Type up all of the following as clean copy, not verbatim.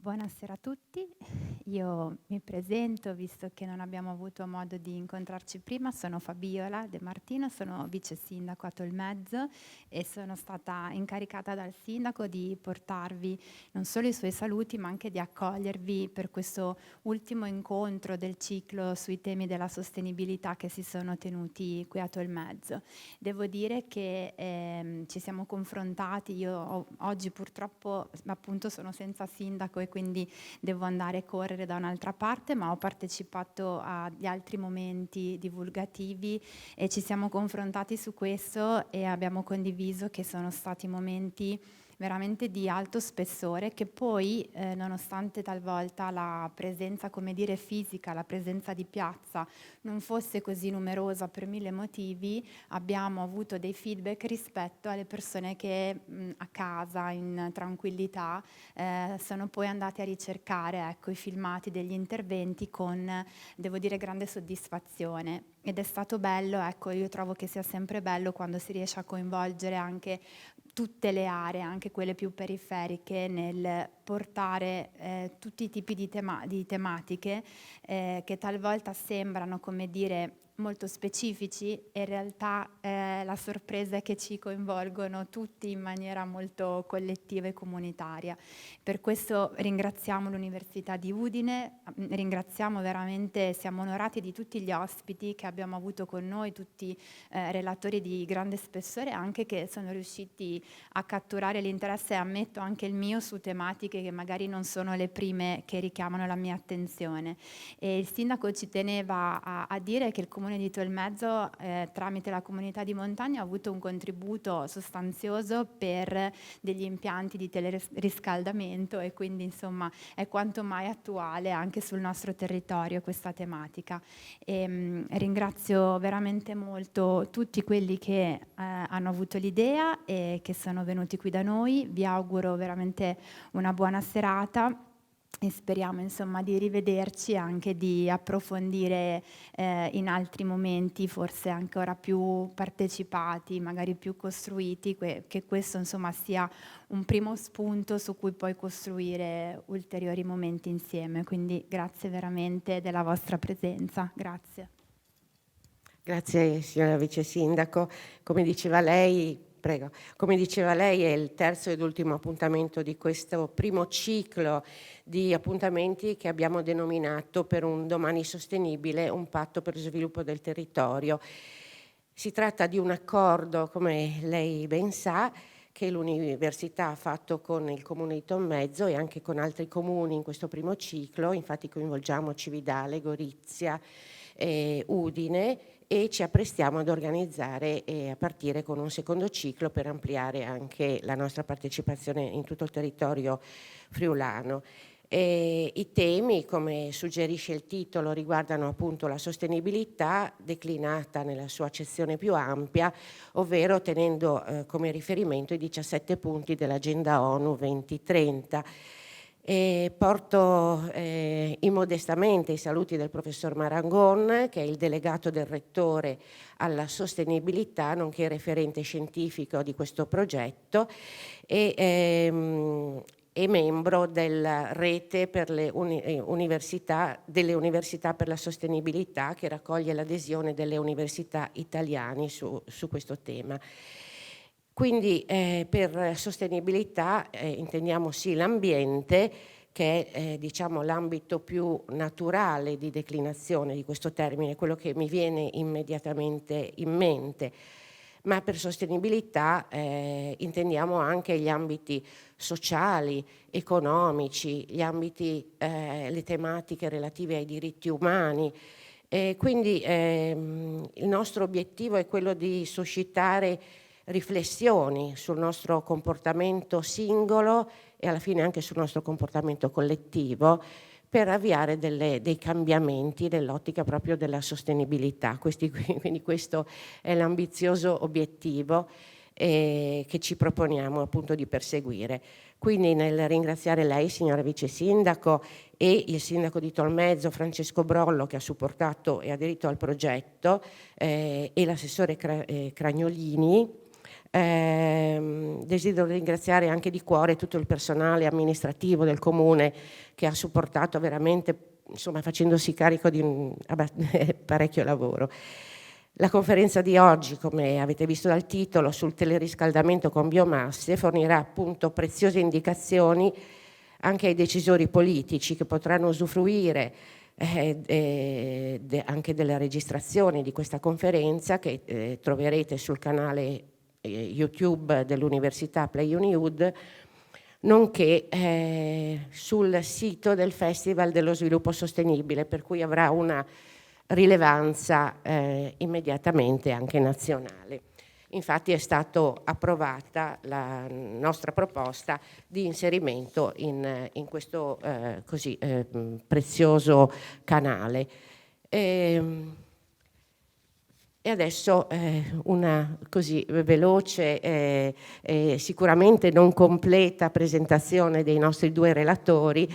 Buonasera a tutti, io mi presento visto che non abbiamo avuto modo di incontrarci prima, sono Fabiola De Martino, sono vice sindaco a Tolmezzo e sono stata incaricata dal sindaco di portarvi non solo i suoi saluti ma anche di accogliervi per questo ultimo incontro del ciclo sui temi della sostenibilità che si sono tenuti qui a Tolmezzo. Devo dire che ci siamo confrontati, oggi purtroppo appunto sono senza sindaco e quindi devo andare a correre da un'altra parte, ma ho partecipato agli altri momenti divulgativi e ci siamo confrontati su questo e abbiamo condiviso che sono stati momenti veramente di alto spessore che poi, nonostante talvolta la presenza, come dire, fisica, la presenza di piazza non fosse così numerosa per mille motivi, abbiamo avuto dei feedback rispetto alle persone che a casa, in tranquillità, sono poi andate a ricercare, ecco, i filmati degli interventi con, devo dire, grande soddisfazione. Ed è stato bello, ecco, io trovo che sia sempre bello quando si riesce a coinvolgere anche tutte le aree, anche quelle più periferiche, nel portare tutti i tipi di tematiche che talvolta sembrano, come dire, molto specifici e in realtà la sorpresa è che ci coinvolgono tutti in maniera molto collettiva e comunitaria. Per questo ringraziamo l'Università di Udine, ringraziamo veramente, siamo onorati di tutti gli ospiti che abbiamo avuto con noi, tutti relatori di grande spessore, anche che sono riusciti a catturare l'interesse, ammetto anche il mio, su tematiche che magari non sono le prime che richiamano la mia attenzione. E il sindaco ci teneva a dire che il comune di Tolmezzo, tramite la comunità di montagna, ha avuto un contributo sostanzioso per degli impianti di teleriscaldamento e quindi insomma è quanto mai attuale anche sul nostro territorio questa tematica. Ringrazio veramente molto tutti quelli che hanno avuto l'idea e che sono venuti qui da noi. Vi auguro veramente una buona serata e speriamo insomma di rivederci e anche di approfondire in altri momenti, forse ancora più partecipati, magari più costruiti, che questo insomma sia un primo spunto su cui poi costruire ulteriori momenti insieme. Quindi grazie veramente della vostra presenza. Grazie. Grazie signora Vice Sindaco. Come diceva lei, prego, come diceva lei, è il terzo ed ultimo appuntamento di questo primo ciclo di appuntamenti che abbiamo denominato Per un domani sostenibile, un patto per lo sviluppo del territorio. Si tratta di un accordo, come lei ben sa, che l'università ha fatto con il comune di Tolmezzo e anche con altri comuni in questo primo ciclo. Infatti coinvolgiamo Cividale, Gorizia, Udine, e ci apprestiamo ad organizzare e a partire con un secondo ciclo per ampliare anche la nostra partecipazione in tutto il territorio friulano. I temi, come suggerisce il titolo, riguardano appunto la sostenibilità declinata nella sua accezione più ampia, ovvero tenendo come riferimento i 17 punti dell'Agenda ONU 2030. Porto immodestamente i saluti del professor Marangon, che è il delegato del rettore alla sostenibilità, nonché referente scientifico di questo progetto e membro della rete per le delle università per la sostenibilità, che raccoglie l'adesione delle università italiane su questo tema. Quindi per sostenibilità intendiamo sì l'ambiente, che è diciamo l'ambito più naturale di declinazione di questo termine, quello che mi viene immediatamente in mente. Ma per sostenibilità intendiamo anche gli ambiti sociali, economici, gli ambiti, le tematiche relative ai diritti umani. Quindi il nostro obiettivo è quello di suscitare riflessioni sul nostro comportamento singolo e alla fine anche sul nostro comportamento collettivo, per avviare dei cambiamenti nell'ottica proprio della sostenibilità. Quindi questo è l'ambizioso obiettivo che ci proponiamo appunto di perseguire. Quindi nel ringraziare lei, signora Vice Sindaco, e il Sindaco di Tolmezzo, Francesco Brollo, che ha supportato e aderito al progetto, e l'assessore Cragnolini, Desidero ringraziare anche di cuore tutto il personale amministrativo del comune che ha supportato veramente, insomma, facendosi carico di parecchio lavoro. La conferenza di oggi, come avete visto dal titolo, sul teleriscaldamento con biomasse, fornirà appunto preziose indicazioni anche ai decisori politici che potranno usufruire anche delle registrazioni di questa conferenza che troverete sul canale YouTube dell'Università Play Uniud, nonché sul sito del Festival dello Sviluppo Sostenibile, per cui avrà una rilevanza immediatamente anche nazionale. Infatti è stata approvata la nostra proposta di inserimento in questo così prezioso canale. E adesso una così veloce sicuramente non completa presentazione dei nostri due relatori.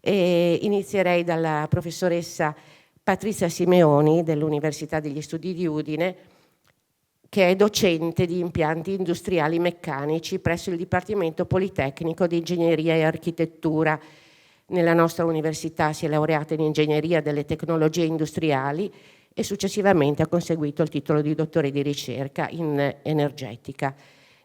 Inizierei dalla professoressa Patrizia Simeoni dell'Università degli Studi di Udine, che è docente di impianti industriali meccanici presso il Dipartimento Politecnico di Ingegneria e Architettura. Nella nostra università si è laureata in Ingegneria delle Tecnologie Industriali e successivamente ha conseguito il titolo di dottore di ricerca in energetica.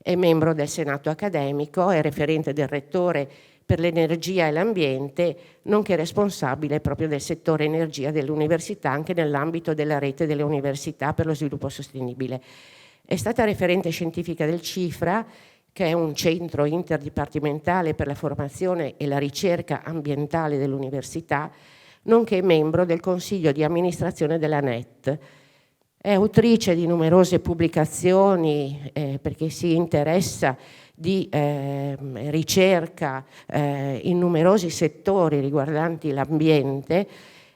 È membro del Senato accademico, è referente del rettore per l'energia e l'ambiente, nonché responsabile proprio del settore energia dell'università, anche nell'ambito della rete delle università per lo sviluppo sostenibile. È stata referente scientifica del CIFRA, che è un centro interdipartimentale per la formazione e la ricerca ambientale dell'università, nonché membro del consiglio di amministrazione della NET. È autrice di numerose pubblicazioni perché si interessa di ricerca in numerosi settori riguardanti l'ambiente,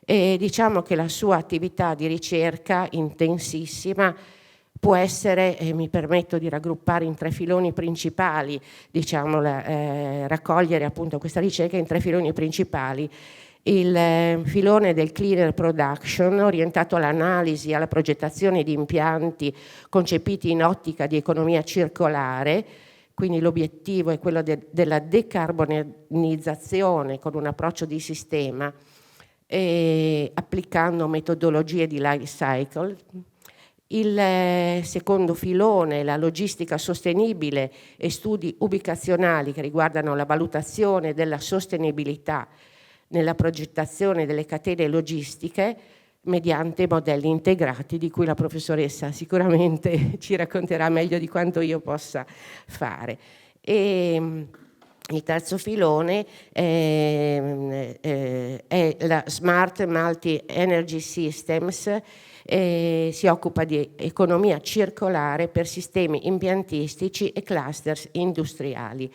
e diciamo che la sua attività di ricerca intensissima può essere, mi permetto di raggruppare in tre filoni principali, diciamo, raccogliere appunto questa ricerca in tre filoni principali. Il filone del cleaner production, orientato all'analisi e alla progettazione di impianti concepiti in ottica di economia circolare, quindi l'obiettivo è quello della decarbonizzazione con un approccio di sistema e applicando metodologie di life cycle. Il secondo filone, la logistica sostenibile e studi ubicazionali che riguardano la valutazione della sostenibilità nella progettazione delle catene logistiche mediante modelli integrati, di cui la professoressa sicuramente ci racconterà meglio di quanto io possa fare. E il terzo filone è la Smart Multi Energy Systems, si occupa di economia circolare per sistemi impiantistici e clusters industriali.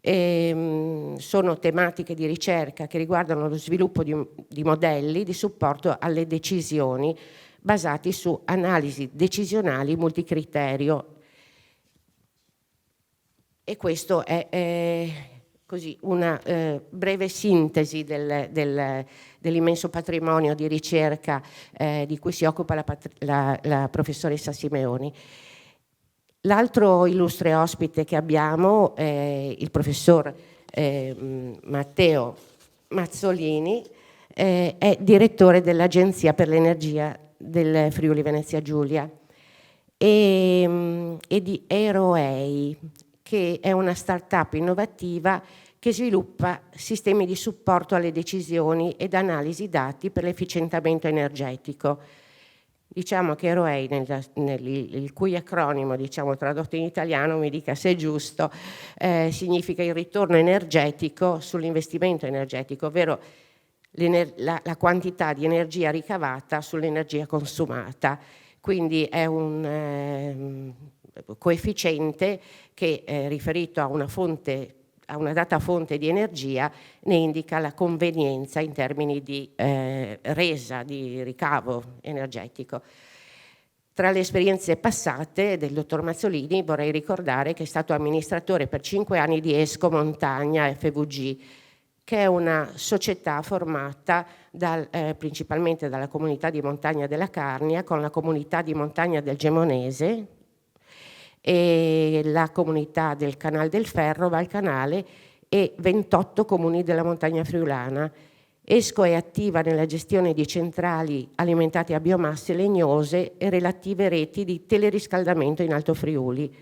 Sono tematiche di ricerca che riguardano lo sviluppo di modelli di supporto alle decisioni basati su analisi decisionali multicriterio. E questo è così una breve sintesi dell'immenso patrimonio di ricerca di cui si occupa la professoressa Simeoni. L'altro illustre ospite che abbiamo è il professor Matteo Mazzolini, è direttore dell'Agenzia per l'Energia del Friuli Venezia Giulia e di Aeroei, che è una startup innovativa che sviluppa sistemi di supporto alle decisioni ed analisi dati per l'efficientamento energetico. Diciamo che Aeroei, il cui acronimo, diciamo, tradotto in italiano, mi dica se è giusto, significa il ritorno energetico sull'investimento energetico, ovvero la quantità di energia ricavata sull'energia consumata. Quindi è un coefficiente che riferito a una data fonte di energia ne indica la convenienza in termini di resa, di ricavo energetico. Tra le esperienze passate del dottor Mazzolini vorrei ricordare che è stato amministratore per 5 anni di Esco Montagna FVG, che è una società formata principalmente dalla comunità di montagna della Carnia con la comunità di montagna del Gemonese, e la comunità del Canal del Ferro, Val Canale, e 28 comuni della montagna friulana. ESCO è attiva nella gestione di centrali alimentate a biomasse legnose e relative reti di teleriscaldamento in Alto Friuli.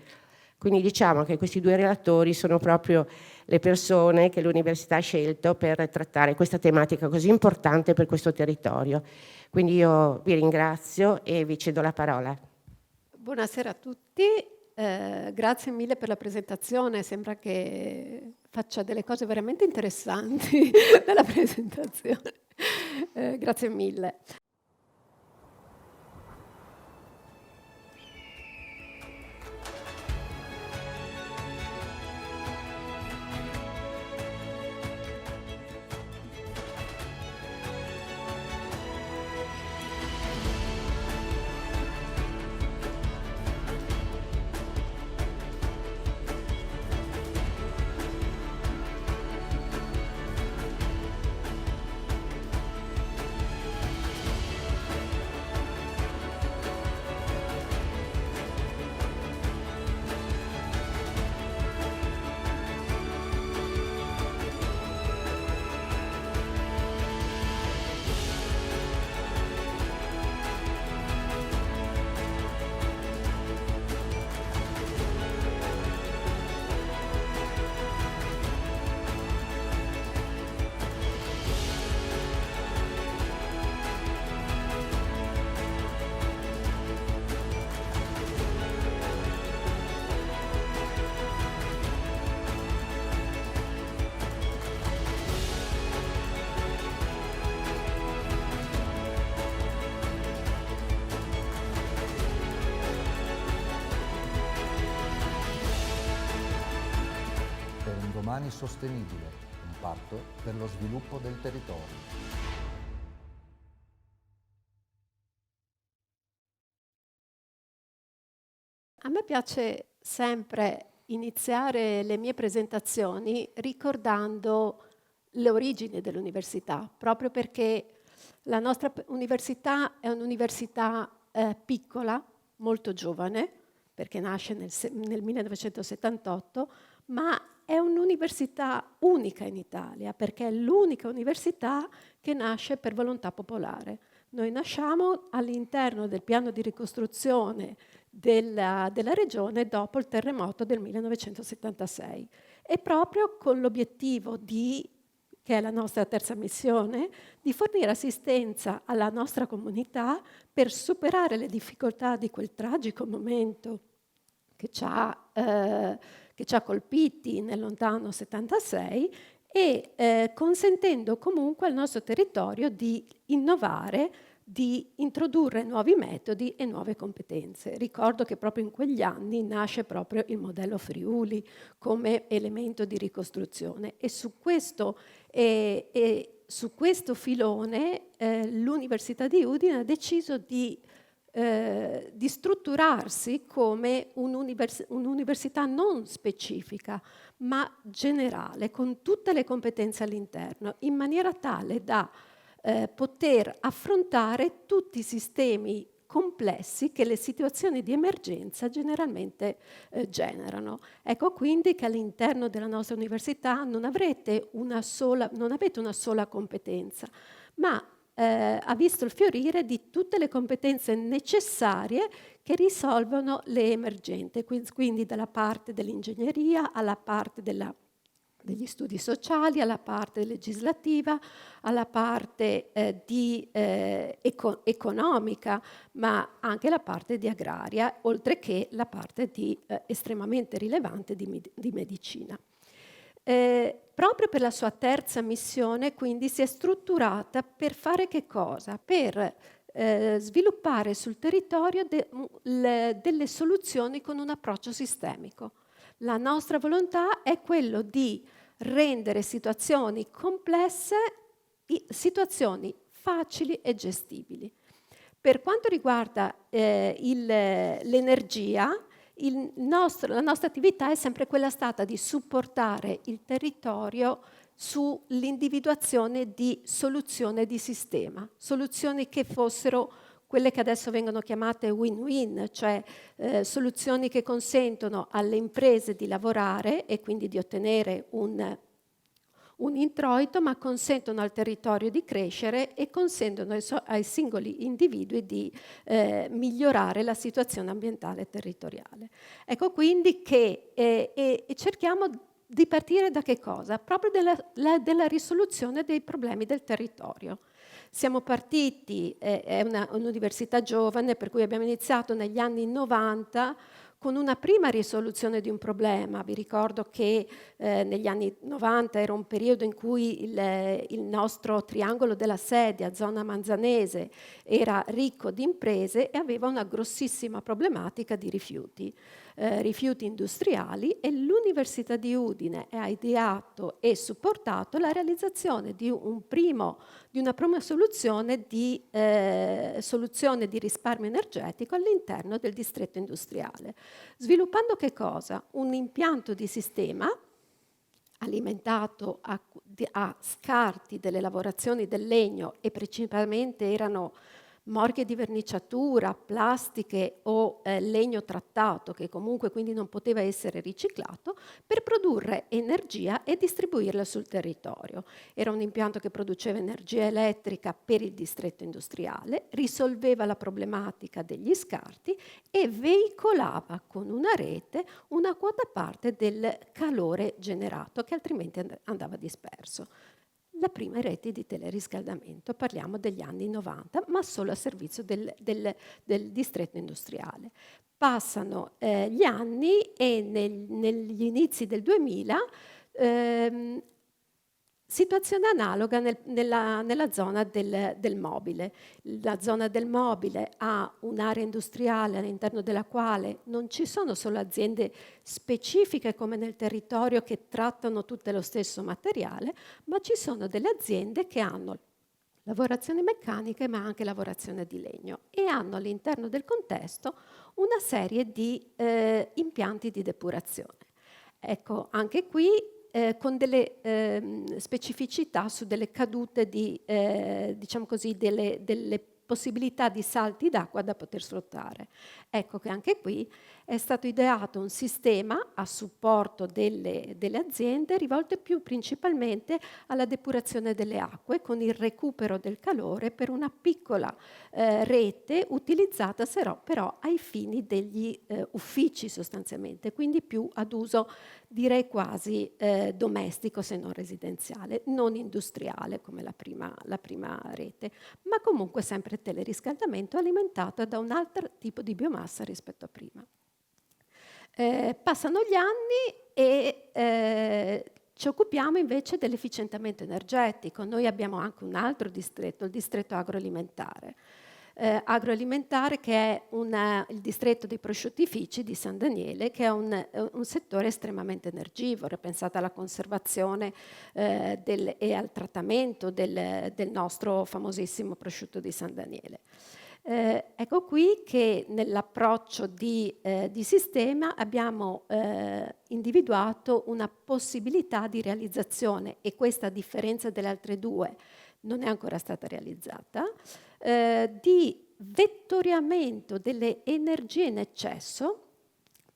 Quindi diciamo che questi due relatori sono proprio le persone che l'Università ha scelto per trattare questa tematica così importante per questo territorio. Quindi io vi ringrazio e vi cedo la parola. Buonasera a tutti, grazie mille per la presentazione, sembra che faccia delle cose veramente interessanti nella presentazione. Grazie mille. Domani sostenibile, un patto per lo sviluppo del territorio. A me piace sempre iniziare le mie presentazioni ricordando le origini dell'università, proprio perché la nostra università è un'università piccola, molto giovane, perché nasce nel 1978, ma è un'università unica in Italia, perché è l'unica università che nasce per volontà popolare. Noi nasciamo all'interno del piano di ricostruzione della regione dopo il terremoto del 1976 e proprio con l'obiettivo che è la nostra terza missione, di fornire assistenza alla nostra comunità per superare le difficoltà di quel tragico momento che ci ha colpiti nel lontano 76 e consentendo comunque al nostro territorio di innovare, di introdurre nuovi metodi e nuove competenze. Ricordo che proprio in quegli anni nasce proprio il modello Friuli come elemento di ricostruzione e su questo filone l'Università di Udine ha deciso di strutturarsi come un'università non specifica, ma generale, con tutte le competenze all'interno, in maniera tale da poter affrontare tutti i sistemi complessi che le situazioni di emergenza generalmente generano. Ecco quindi che all'interno della nostra università non avete una sola competenza, ma ha visto il fiorire di tutte le competenze necessarie che risolvono le emergenze, quindi dalla parte dell'ingegneria alla parte degli studi sociali, alla parte legislativa, alla parte economica, ma anche la parte di agraria, oltre che la parte estremamente rilevante di medicina. Proprio per la sua terza missione, quindi, si è strutturata per fare che cosa? Per sviluppare sul territorio delle soluzioni con un approccio sistemico. La nostra volontà è quello di rendere situazioni complesse, situazioni facili e gestibili. Per quanto riguarda l'energia, la nostra attività è sempre quella stata di supportare il territorio sull'individuazione di soluzioni di sistema, soluzioni che fossero quelle che adesso vengono chiamate win-win, cioè soluzioni che consentono alle imprese di lavorare e quindi di ottenere un introito, ma consentono al territorio di crescere e consentono ai singoli individui di migliorare la situazione ambientale e territoriale. Ecco quindi che cerchiamo di partire da che cosa? Proprio della risoluzione dei problemi del territorio. Siamo partiti, è un'università giovane, per cui abbiamo iniziato negli anni 90 con una prima risoluzione di un problema. Vi ricordo che negli anni 90 era un periodo in cui il nostro triangolo della Sedia, zona manzanese, era ricco di imprese e aveva una grossissima problematica di rifiuti industriali, e l'Università di Udine ha ideato e supportato la realizzazione di una prima soluzione di risparmio energetico all'interno del distretto industriale. Sviluppando che cosa? Un impianto di sistema alimentato a scarti delle lavorazioni del legno, e principalmente erano morghe di verniciatura, plastiche o legno trattato, che comunque quindi non poteva essere riciclato, per produrre energia e distribuirla sul territorio. Era un impianto che produceva energia elettrica per il distretto industriale, risolveva la problematica degli scarti e veicolava con una rete una quota parte del calore generato, che altrimenti andava disperso. La prima rete di teleriscaldamento, parliamo degli anni 90, ma solo a servizio del distretto industriale. Passano gli anni e negli inizi del 2000 situazione analoga nella zona del mobile. La zona del mobile ha un'area industriale all'interno della quale non ci sono solo aziende specifiche come nel territorio che trattano tutte lo stesso materiale, ma ci sono delle aziende che hanno lavorazioni meccaniche ma anche lavorazione di legno, e hanno all'interno del contesto una serie di impianti di depurazione. Ecco, anche qui con delle specificità su delle cadute diciamo così, delle possibilità di salti d'acqua da poter sfruttare. Ecco che anche qui è stato ideato un sistema a supporto delle aziende rivolte più principalmente alla depurazione delle acque, con il recupero del calore per una piccola rete utilizzata però ai fini degli uffici sostanzialmente, quindi più ad uso direi quasi domestico se non residenziale, non industriale come la prima rete, ma comunque sempre teleriscaldamento alimentato da un altro tipo di biomassa rispetto a prima. Passano gli anni e ci occupiamo invece dell'efficientamento energetico. Noi abbiamo anche un altro distretto, il distretto agroalimentare. Che è il distretto dei prosciuttifici di San Daniele, che è un settore estremamente energivoro. Pensate alla conservazione e al trattamento del nostro famosissimo prosciutto di San Daniele. Ecco qui che nell'approccio di sistema abbiamo individuato una possibilità di realizzazione, e questa, a differenza delle altre due, non è ancora stata realizzata, di vettoriamento delle energie in eccesso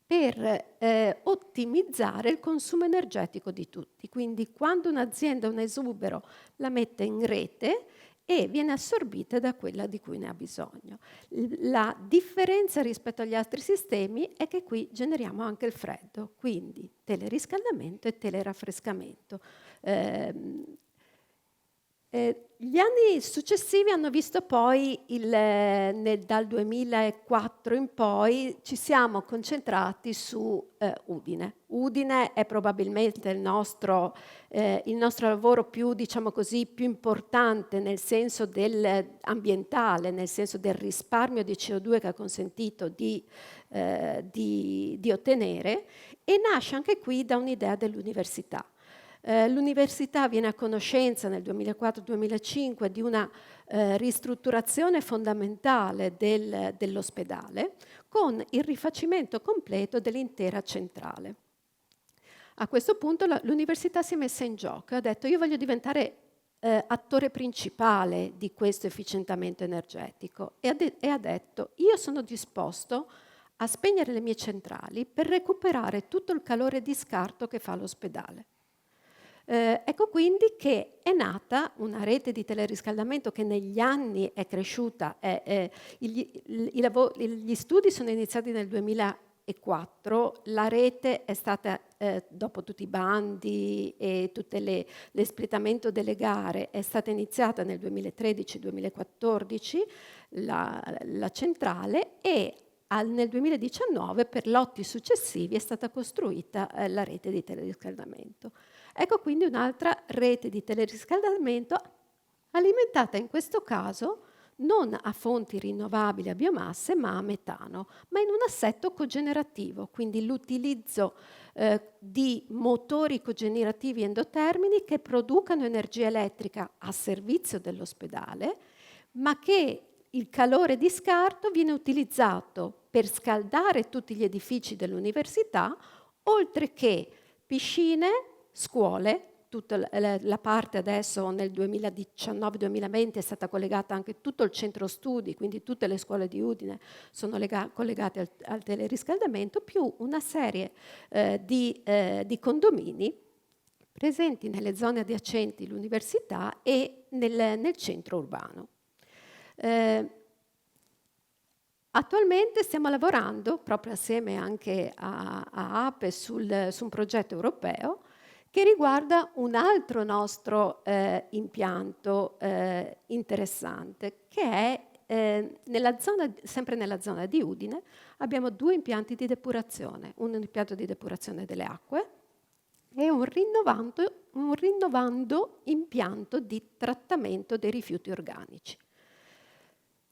per ottimizzare il consumo energetico di tutti. Quindi quando un'azienda, un esubero, la mette in rete e viene assorbita da quella di cui ne ha bisogno. La differenza rispetto agli altri sistemi è che qui generiamo anche il freddo, quindi teleriscaldamento e teleraffrescamento. Gli anni successivi hanno visto poi, dal 2004 in poi, ci siamo concentrati su Udine. Udine è probabilmente il nostro lavoro più, diciamo così, più importante nel senso ambientale, nel senso del risparmio di CO2 che ha consentito di ottenere, e nasce anche qui da un'idea dell'università. L'università viene a conoscenza nel 2004-2005 di una ristrutturazione fondamentale dell'ospedale, con il rifacimento completo dell'intera centrale. A questo punto l'università si è messa in gioco e ha detto: io voglio diventare attore principale di questo efficientamento energetico e ha detto: io sono disposto a spegnere le mie centrali per recuperare tutto il calore di scarto che fa l'ospedale. Ecco quindi che è nata una rete di teleriscaldamento che negli anni è cresciuta. Gli studi sono iniziati nel 2004, la rete è stata, dopo tutti i bandi e tutto l'espletamento delle gare, è stata iniziata nel 2013-2014, la centrale, e nel 2019 per lotti successivi è stata costruita la rete di teleriscaldamento. Ecco quindi un'altra rete di teleriscaldamento alimentata in questo caso non a fonti rinnovabili, a biomasse, ma a metano, ma in un assetto cogenerativo, quindi l'utilizzo di motori cogenerativi endotermini che producano energia elettrica a servizio dell'ospedale, ma che il calore di scarto viene utilizzato per scaldare tutti gli edifici dell'università, oltre che piscine, scuole. Tutta la parte adesso nel 2019-2020 è stata collegata anche tutto il centro studi, quindi tutte le scuole di Udine sono collegate al teleriscaldamento, più una serie di condomini presenti nelle zone adiacenti all'università e nel centro urbano. Attualmente stiamo lavorando, proprio assieme anche a APE, su un progetto europeo che riguarda un altro nostro impianto interessante, che è sempre nella zona di Udine. Abbiamo 2 impianti di depurazione, un impianto di depurazione delle acque e un rinnovando impianto di trattamento dei rifiuti organici.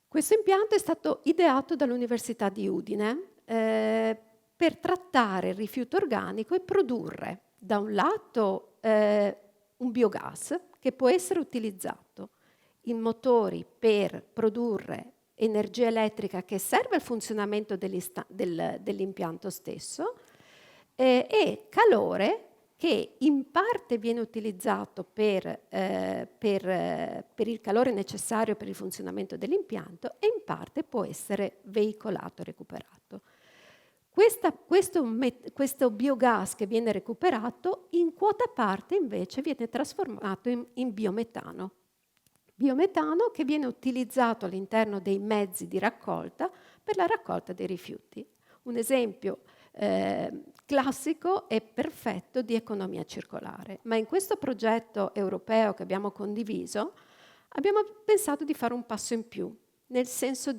Questo impianto è stato ideato dall'Università di Udine per trattare il rifiuto organico e produrre, da un lato, un biogas che può essere utilizzato in motori per produrre energia elettrica che serve al funzionamento dell'impianto stesso, e calore che in parte viene utilizzato per il calore necessario per il funzionamento dell'impianto e in parte può essere veicolato e recuperato. Questo biogas che viene recuperato in quota parte invece viene trasformato in biometano. Biometano che viene utilizzato all'interno dei mezzi di raccolta per la raccolta dei rifiuti. Un esempio classico e perfetto di economia circolare. Ma in questo progetto europeo che abbiamo condiviso abbiamo pensato di fare un passo in più, nel senso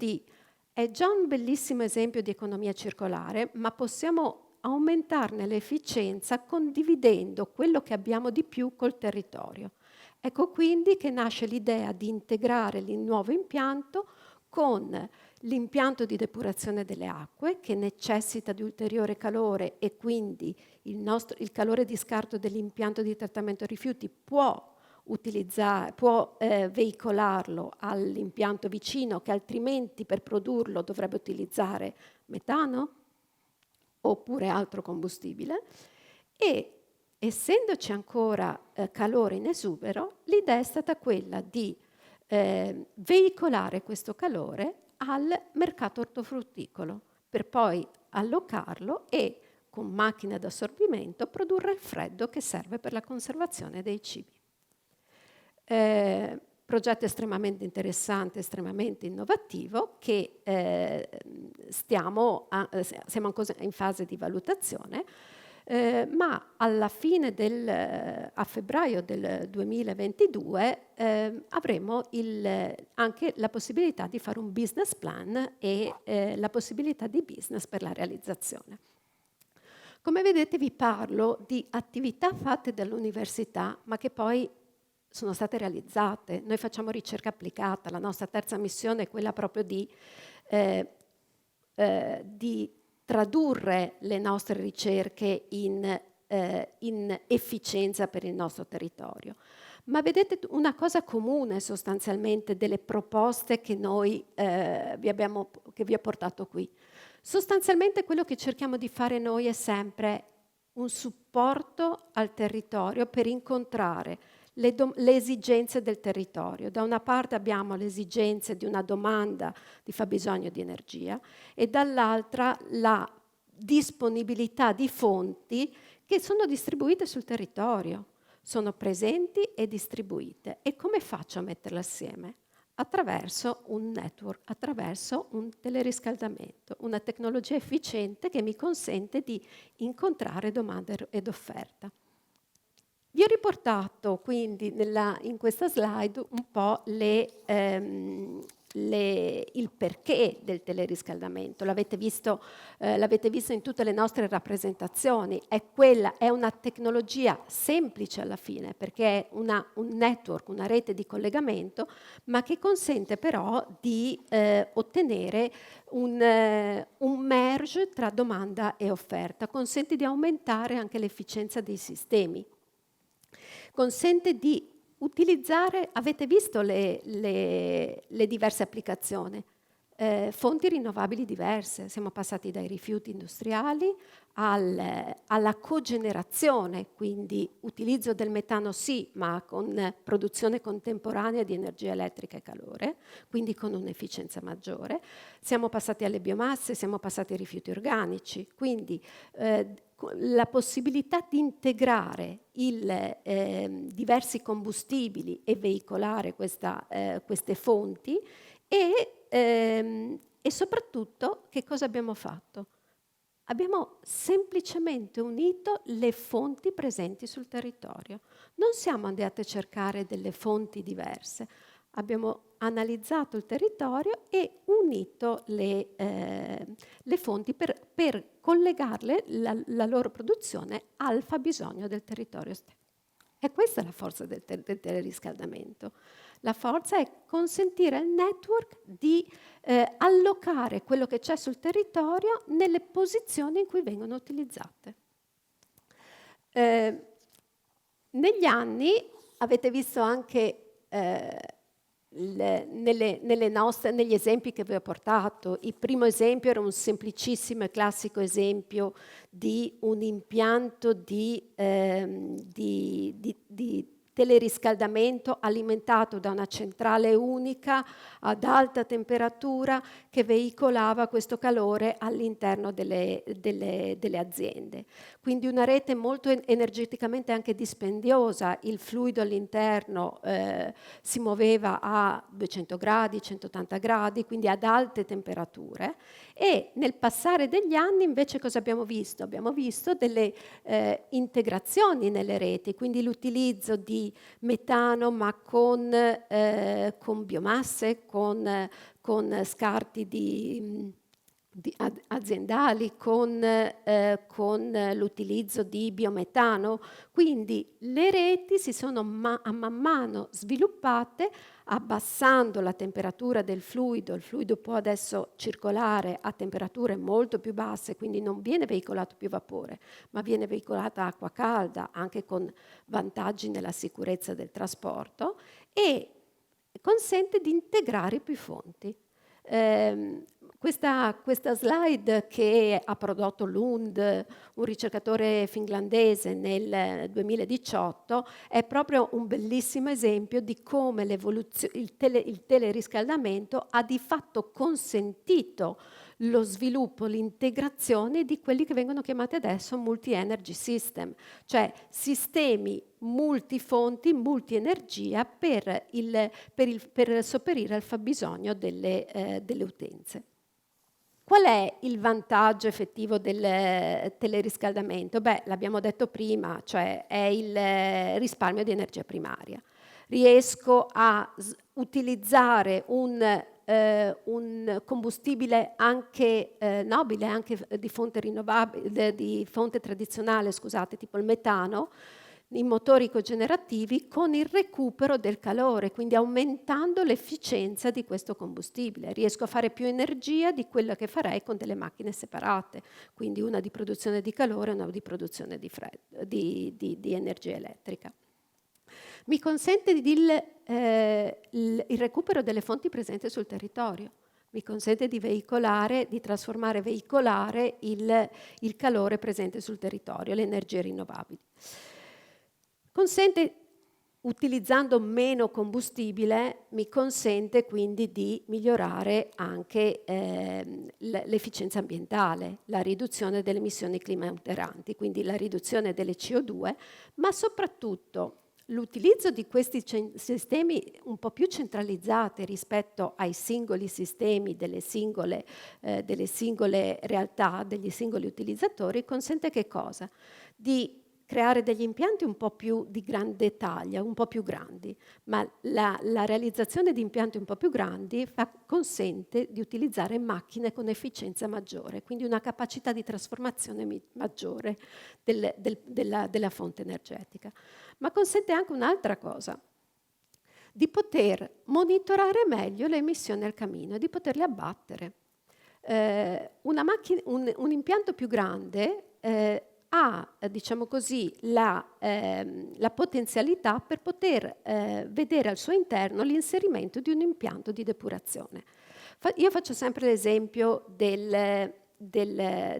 è già un bellissimo esempio di economia circolare, ma possiamo aumentarne l'efficienza condividendo quello che abbiamo di più col territorio. Ecco quindi che nasce l'idea di integrare il nuovo impianto con l'impianto di depurazione delle acque, che necessita di ulteriore calore e quindi il calore di scarto dell'impianto di trattamento rifiuti può veicolarlo all'impianto vicino, che altrimenti per produrlo dovrebbe utilizzare metano oppure altro combustibile. E essendoci ancora calore in esubero, l'idea è stata quella di veicolare questo calore al mercato ortofrutticolo per poi allocarlo e con macchine ad assorbimento produrre il freddo che serve per la conservazione dei cibi. Progetto estremamente interessante, estremamente innovativo che siamo ancora in fase di valutazione, ma alla fine a febbraio del 2022 avremo anche la possibilità di fare un business plan e la possibilità di business per la realizzazione. Come vedete vi parlo di attività fatte dall'università ma che poi sono state realizzate. Noi facciamo ricerca applicata, la nostra terza missione è quella proprio di tradurre le nostre ricerche in efficienza per il nostro territorio. Ma vedete una cosa comune sostanzialmente delle proposte che noi che vi ho portato qui. Sostanzialmente quello che cerchiamo di fare noi è sempre un supporto al territorio per incontrare le esigenze del territorio. Da una parte abbiamo le esigenze di una domanda di fabbisogno di energia e dall'altra la disponibilità di fonti che sono distribuite sul territorio, sono presenti e distribuite. E come faccio a metterle assieme? Attraverso un network, attraverso un teleriscaldamento, una tecnologia efficiente che mi consente di incontrare domanda ed offerta. Vi ho riportato quindi in questa slide un po' il perché del teleriscaldamento. L'avete visto in tutte le nostre rappresentazioni. È una tecnologia semplice alla fine, perché è un network, una rete di collegamento, ma che consente però di ottenere un merge tra domanda e offerta, consente di aumentare anche l'efficienza dei sistemi. Consente di utilizzare, avete visto le diverse applicazioni, fonti rinnovabili diverse. Siamo passati dai rifiuti industriali alla cogenerazione, quindi utilizzo del metano sì, ma con produzione contemporanea di energia elettrica e calore, quindi con un'efficienza maggiore. Siamo passati alle biomasse, siamo passati ai rifiuti organici, quindi la possibilità di integrare diversi combustibili e veicolare queste fonti e soprattutto che cosa abbiamo fatto? Abbiamo semplicemente unito le fonti presenti sul territorio. Non siamo andati a cercare delle fonti diverse, abbiamo analizzato il territorio e unito le fonti per collegarle la loro produzione al fabbisogno del territorio stesso. E questa è la forza del teleriscaldamento. La forza è consentire al network di allocare quello che c'è sul territorio nelle posizioni in cui vengono utilizzate. Negli anni avete visto anche negli esempi che vi ho portato. Il primo esempio era un semplicissimo e classico esempio di un impianto di teleriscaldamento alimentato da una centrale unica ad alta temperatura che veicolava questo calore all'interno delle aziende. Quindi una rete molto energeticamente anche dispendiosa, il fluido all'interno si muoveva a 200 gradi, 180 gradi, quindi ad alte temperature. E nel passare degli anni invece cosa abbiamo visto? Abbiamo visto delle integrazioni nelle reti, quindi l'utilizzo di metano ma con biomasse, con scarti aziendali, con l'utilizzo di biometano. Quindi le reti si sono man mano sviluppate abbassando la temperatura del fluido. Il fluido può adesso circolare a temperature molto più basse, quindi non viene veicolato più vapore, ma viene veicolata acqua calda, anche con vantaggi nella sicurezza del trasporto, e consente di integrare più fonti. Questa slide che ha prodotto Lund, un ricercatore finlandese nel 2018, è proprio un bellissimo esempio di come il teleriscaldamento ha di fatto consentito lo sviluppo, l'integrazione di quelli che vengono chiamati adesso multi-energy system, cioè sistemi multifonti, multi-energia per sopperire al fabbisogno delle utenze. Qual è il vantaggio effettivo del teleriscaldamento? Beh, l'abbiamo detto prima, cioè è il risparmio di energia primaria. Riesco a utilizzare un combustibile anche nobile, anche di fonte rinnovabile, di fonte tradizionale, scusate, tipo il metano, in motori cogenerativi con il recupero del calore, quindi aumentando l'efficienza di questo combustibile. Riesco a fare più energia di quella che farei con delle macchine separate, quindi una di produzione di calore e una di produzione di energia elettrica. Mi consente il recupero delle fonti presenti sul territorio, mi consente di trasformare veicolare il calore presente sul territorio, le energie rinnovabili. Consente utilizzando meno combustibile mi consente quindi di migliorare anche l'efficienza ambientale, la riduzione delle emissioni climalteranti, quindi la riduzione delle CO2, ma soprattutto l'utilizzo di questi sistemi un po' più centralizzati rispetto ai singoli sistemi delle singole realtà, degli singoli utilizzatori, consente che cosa? Di creare degli impianti un po' più di grande taglia, un po' più grandi, ma la realizzazione di impianti un po' più grandi consente di utilizzare macchine con efficienza maggiore, quindi una capacità di trasformazione maggiore della fonte energetica. Ma consente anche un'altra cosa, di poter monitorare meglio le emissioni al camino e di poterle abbattere. Un impianto più grande ha, diciamo così, la potenzialità per poter vedere al suo interno l'inserimento di un impianto di depurazione. Io faccio sempre l'esempio delle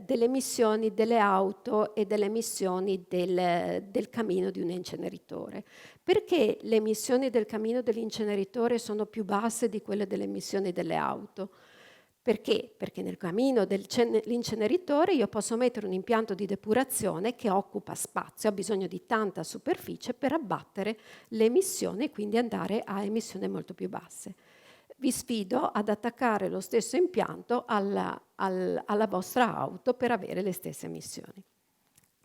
emissioni delle auto e delle emissioni del camino di un inceneritore. Perché le emissioni del camino dell'inceneritore sono più basse di quelle delle emissioni delle auto? Perché? Perché nel camino dell'inceneritore io posso mettere un impianto di depurazione che occupa spazio, ha bisogno di tanta superficie per abbattere le emissioni e quindi andare a emissioni molto più basse. Vi sfido ad attaccare lo stesso impianto alla vostra auto per avere le stesse emissioni.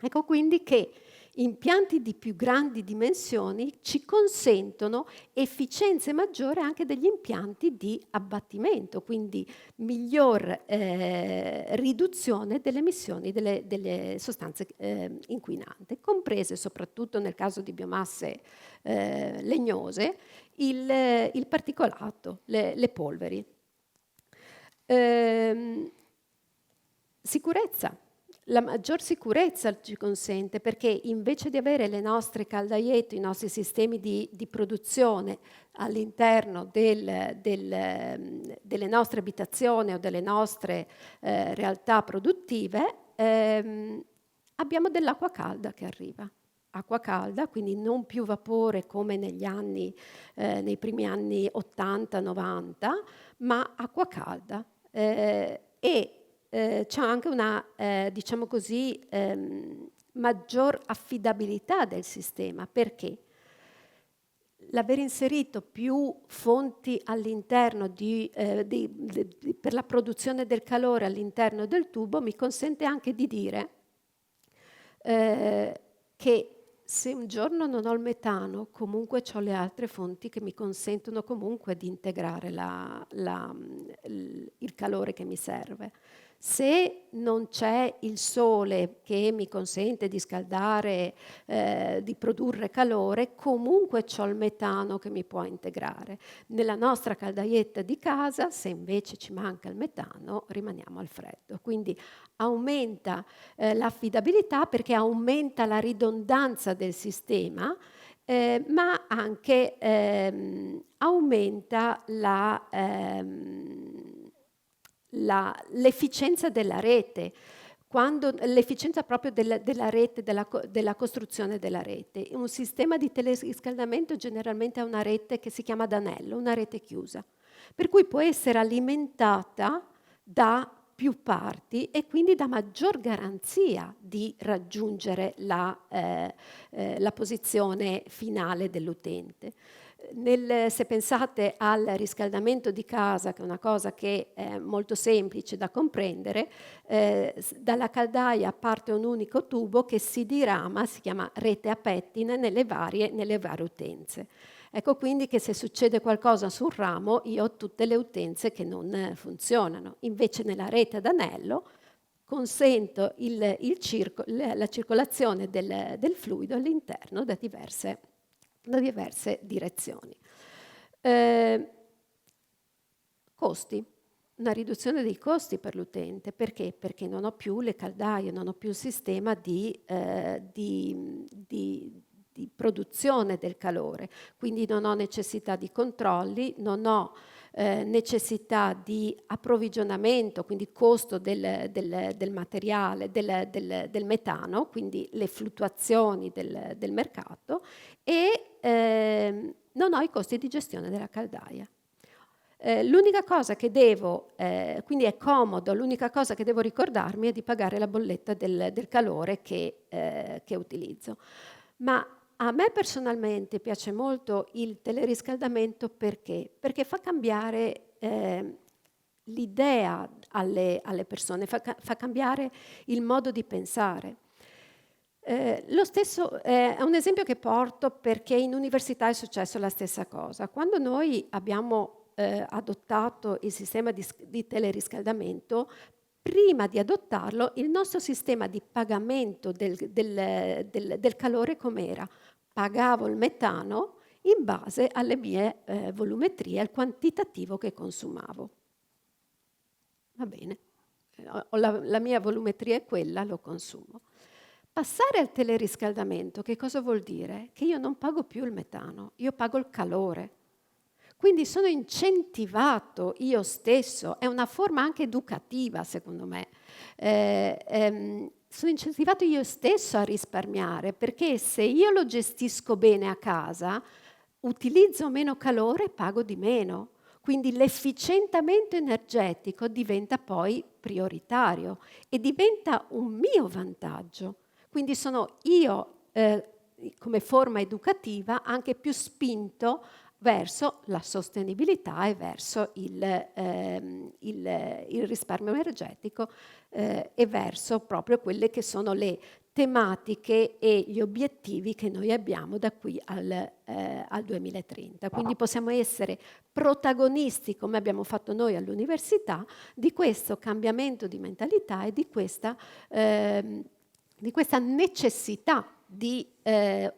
Ecco quindi che impianti di più grandi dimensioni ci consentono efficienze maggiori anche degli impianti di abbattimento, quindi miglior riduzione delle emissioni delle sostanze inquinanti, comprese soprattutto nel caso di biomasse legnose il particolato, le polveri. Sicurezza. La maggior sicurezza ci consente, perché invece di avere le nostre caldaiette, i nostri sistemi di produzione all'interno delle nostre abitazioni o delle nostre realtà produttive, abbiamo dell'acqua calda che arriva. Acqua calda, quindi non più vapore come nei primi anni 80-90, ma acqua calda. C'è anche una, diciamo così, maggior affidabilità del sistema. Perché? L'aver inserito più fonti all'interno per la produzione del calore all'interno del tubo mi consente anche di dire che se un giorno non ho il metano, comunque ho le altre fonti che mi consentono comunque di integrare il calore che mi serve. Se non c'è il sole che mi consente di scaldare, di produrre calore, comunque ho il metano che mi può integrare. Nella nostra caldaietta di casa, se invece ci manca il metano, rimaniamo al freddo. Quindi aumenta l'affidabilità, perché aumenta la ridondanza del sistema, ma anche aumenta l'efficienza della rete, l'efficienza proprio della rete, della costruzione della rete. Un sistema di teleriscaldamento generalmente ha una rete che si chiama ad anello, una rete chiusa, per cui può essere alimentata da più parti e quindi dà maggior garanzia di raggiungere la posizione finale dell'utente. Se pensate al riscaldamento di casa, che è una cosa che è molto semplice da comprendere, dalla caldaia parte un unico tubo che si dirama, si chiama rete a pettine, nelle varie utenze. Ecco quindi che se succede qualcosa sul ramo, io ho tutte le utenze che non funzionano. Invece nella rete ad anello consento la circolazione del fluido all'interno da diverse direzioni. Costi. Una riduzione dei costi per l'utente. Perché? Perché non ho più le caldaie, non ho più il sistema di produzione del calore, quindi non ho necessità di controlli, non ho necessità di approvvigionamento, quindi costo del materiale, del metano, quindi le fluttuazioni del mercato, e non ho i costi di gestione della caldaia. L'unica cosa che devo, quindi è comodo, l'unica cosa che devo ricordarmi è di pagare la bolletta del calore che utilizzo. Ma a me personalmente piace molto il teleriscaldamento perché? Perché fa cambiare l'idea alle persone, fa cambiare il modo di pensare. Lo stesso è un esempio che porto perché in università è successo la stessa cosa. Quando noi abbiamo adottato il sistema di teleriscaldamento, prima di adottarlo, il nostro sistema di pagamento del calore com'era? Pagavo il metano in base alle mie volumetrie, al quantitativo che consumavo. Va bene, la mia volumetria è quella, lo consumo. Passare al teleriscaldamento, che cosa vuol dire? Che io non pago più il metano, io pago il calore. Quindi sono incentivato io stesso, è una forma anche educativa secondo me, sono incentivato io stesso a risparmiare, perché se io lo gestisco bene a casa, utilizzo meno calore e pago di meno. Quindi l'efficientamento energetico diventa poi prioritario e diventa un mio vantaggio. Quindi sono io, come forma educativa, anche più spinto verso la sostenibilità e verso il risparmio energetico e verso proprio quelle che sono le tematiche e gli obiettivi che noi abbiamo da qui al 2030. Quindi possiamo essere protagonisti, come abbiamo fatto noi all'università, di questo cambiamento di mentalità e di questa necessità di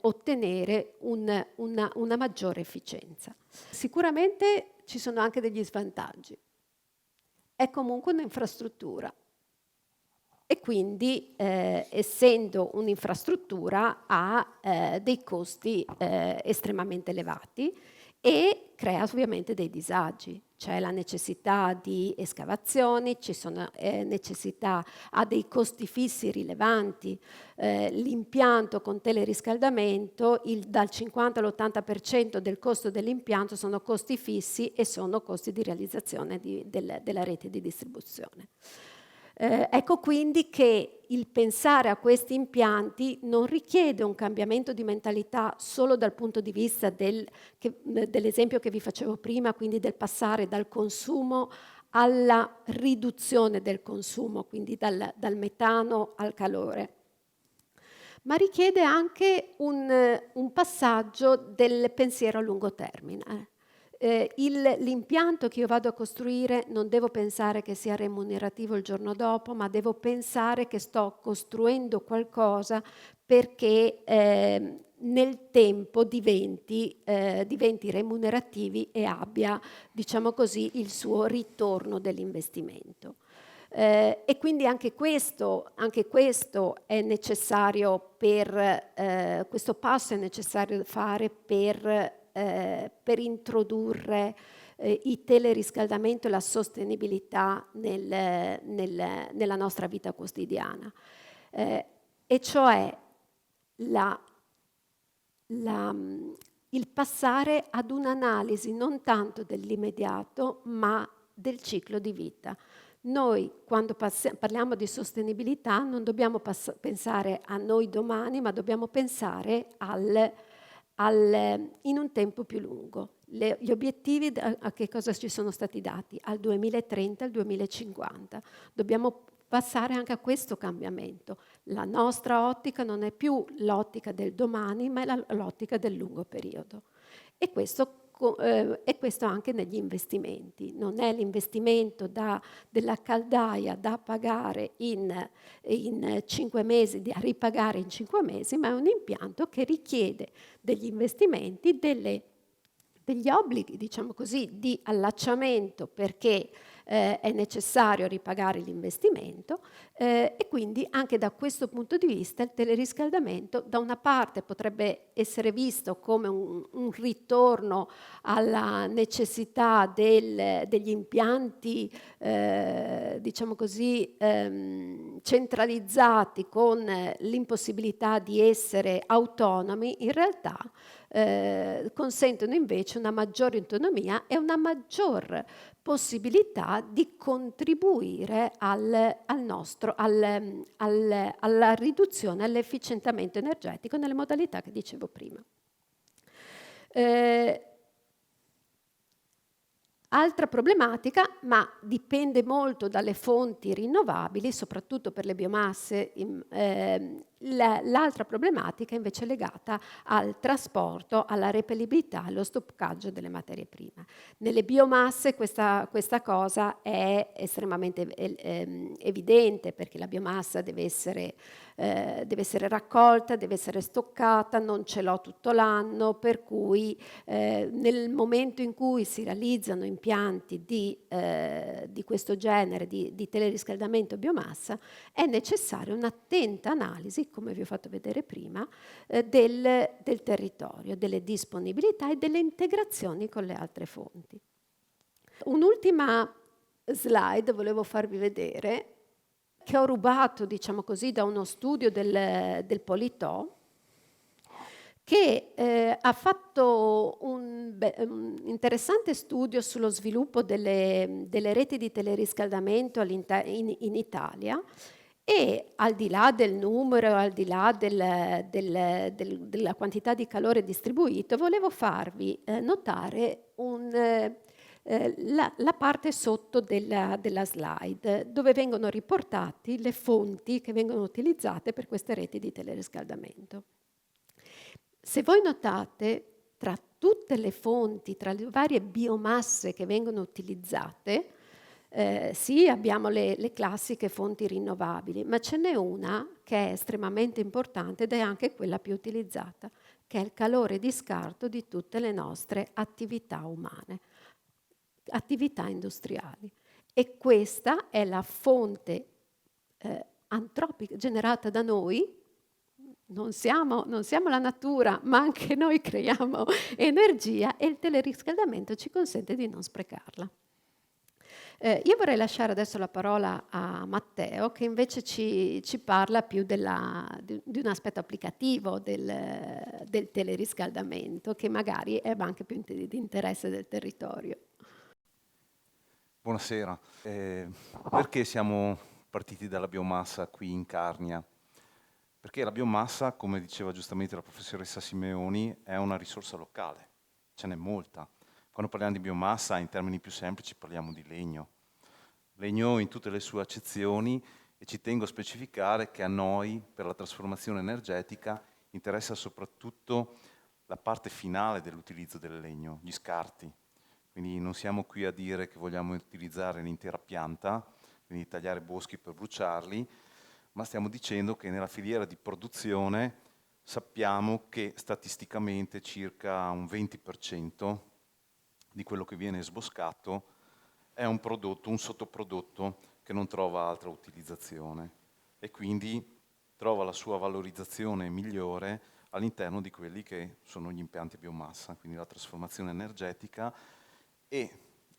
ottenere una maggiore efficienza. Sicuramente ci sono anche degli svantaggi. È comunque un'infrastruttura e quindi, essendo un'infrastruttura, ha dei costi estremamente elevati e crea ovviamente dei disagi. C'è la necessità di escavazioni, ci sono necessità, ha dei costi fissi rilevanti. L'impianto con teleriscaldamento, dal 50 all'80% del costo dell'impianto sono costi fissi e sono costi di realizzazione della rete di distribuzione. Ecco quindi che il pensare a questi impianti non richiede un cambiamento di mentalità solo dal punto di vista dell'esempio che vi facevo prima, quindi del passare dal consumo alla riduzione del consumo, quindi dal metano al calore, ma richiede anche un passaggio del pensiero a lungo termine. L'impianto che io vado a costruire non devo pensare che sia remunerativo il giorno dopo, ma devo pensare che sto costruendo qualcosa perché nel tempo diventi remunerativi e abbia, diciamo così, il suo ritorno dell'investimento. E quindi anche questo è necessario questo passo è necessario fare per introdurre il teleriscaldamento e la sostenibilità nella nostra vita quotidiana. E cioè il passare ad un'analisi non tanto dell'immediato, ma del ciclo di vita. Noi, quando parliamo di sostenibilità, non dobbiamo pensare a noi domani, ma dobbiamo pensare in un tempo più lungo. Gli obiettivi a che cosa ci sono stati dati? Al 2030, al 2050. Dobbiamo passare anche a questo cambiamento. La nostra ottica non è più l'ottica del domani, ma è l'ottica del lungo periodo. E questo anche negli investimenti. Non è l'investimento della caldaia da pagare in 5 mesi, da ripagare in 5 mesi, ma è un impianto che richiede degli investimenti, degli obblighi, diciamo così, di allacciamento perché è necessario ripagare l'investimento e quindi anche da questo punto di vista il teleriscaldamento da una parte potrebbe essere visto come un ritorno alla necessità degli impianti diciamo così, centralizzati con l'impossibilità di essere autonomi, in realtà consentono invece una maggiore autonomia e una maggior possibilità di contribuire alla riduzione, all'efficientamento energetico nelle modalità che dicevo prima. Altra problematica, ma dipende molto dalle fonti rinnovabili, soprattutto per le biomasse, l'altra problematica invece è legata al trasporto, alla reperibilità, allo stoccaggio delle materie prime. Nelle biomasse questa cosa è estremamente evidente, perché la biomassa deve essere raccolta, deve essere stoccata, non ce l'ho tutto l'anno, per cui nel momento in cui si realizzano impianti di questo genere, di teleriscaldamento biomassa, è necessaria un'attenta analisi, come vi ho fatto vedere prima, del territorio, delle disponibilità e delle integrazioni con le altre fonti. Un'ultima slide volevo farvi vedere, che ho rubato, diciamo così, da uno studio del Politò, che ha fatto un interessante studio sullo sviluppo delle reti di teleriscaldamento in Italia, e al di là del numero, al di là della quantità di calore distribuito, volevo farvi notare la parte sotto della slide, dove vengono riportati le fonti che vengono utilizzate per queste reti di teleriscaldamento. Se voi notate, tra tutte le fonti, tra le varie biomasse che vengono utilizzate, sì, abbiamo le classiche fonti rinnovabili, ma ce n'è una che è estremamente importante ed è anche quella più utilizzata, che è il calore di scarto di tutte le nostre attività umane, attività industriali. E questa è la fonte antropica generata da noi. Non siamo la natura, ma anche noi creiamo energia, e il teleriscaldamento ci consente di non sprecarla. Io vorrei lasciare adesso la parola a Matteo, che invece ci parla più di un aspetto applicativo del teleriscaldamento, che magari è anche più di interesse del territorio. Buonasera. Perché siamo partiti dalla biomassa qui in Carnia? Perché la biomassa, come diceva giustamente la professoressa Simeoni, è una risorsa locale, ce n'è molta. Quando parliamo di biomassa, in termini più semplici, parliamo di legno. Legno in tutte le sue accezioni, e ci tengo a specificare che a noi, per la trasformazione energetica, interessa soprattutto la parte finale dell'utilizzo del legno, gli scarti. Quindi non siamo qui a dire che vogliamo utilizzare l'intera pianta, quindi tagliare boschi per bruciarli, ma stiamo dicendo che nella filiera di produzione sappiamo che statisticamente circa un 20% di quello che viene sboscato è un prodotto, un sottoprodotto che non trova altra utilizzazione e quindi trova la sua valorizzazione migliore all'interno di quelli che sono gli impianti a biomassa, quindi la trasformazione energetica, e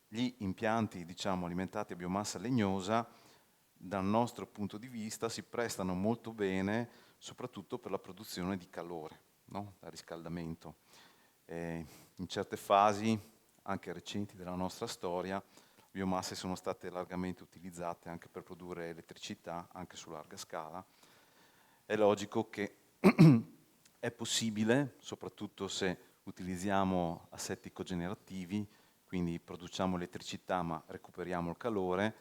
gli impianti, diciamo, alimentati a biomassa legnosa dal nostro punto di vista si prestano molto bene soprattutto per la produzione di calore, no? Da riscaldamento. In certe fasi, anche recenti della nostra storia, biomasse sono state largamente utilizzate anche per produrre elettricità, anche su larga scala. È logico che è possibile, soprattutto se utilizziamo assetti cogenerativi, quindi produciamo elettricità ma recuperiamo il calore.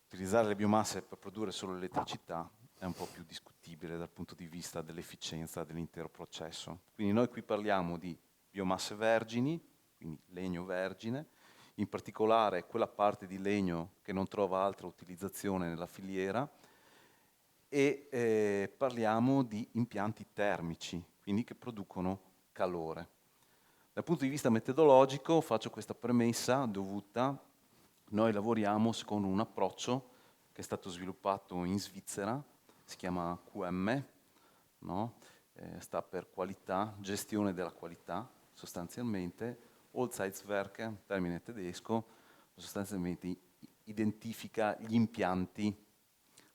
Utilizzare le biomasse per produrre solo l'elettricità è un po' più discutibile dal punto di vista dell'efficienza dell'intero processo. Quindi noi qui parliamo di biomasse vergini, quindi legno vergine, in particolare quella parte di legno che non trova altra utilizzazione nella filiera, e parliamo di impianti termici, quindi che producono calore. Dal punto di vista metodologico faccio questa premessa dovuta. Noi lavoriamo secondo un approccio che è stato sviluppato in Svizzera, si chiama QM, no? Sta per qualità, gestione della qualità, sostanzialmente, Hochzeitswerke, termine tedesco, sostanzialmente identifica gli impianti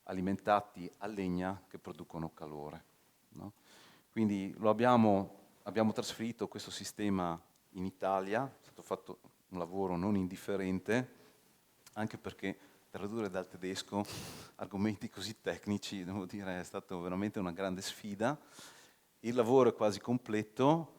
alimentati a legna che producono calore, no? Quindi abbiamo trasferito questo sistema in Italia, è stato fatto un lavoro non indifferente, anche perché tradurre dal tedesco argomenti così tecnici, devo dire, è stata veramente una grande sfida. Il lavoro è quasi completo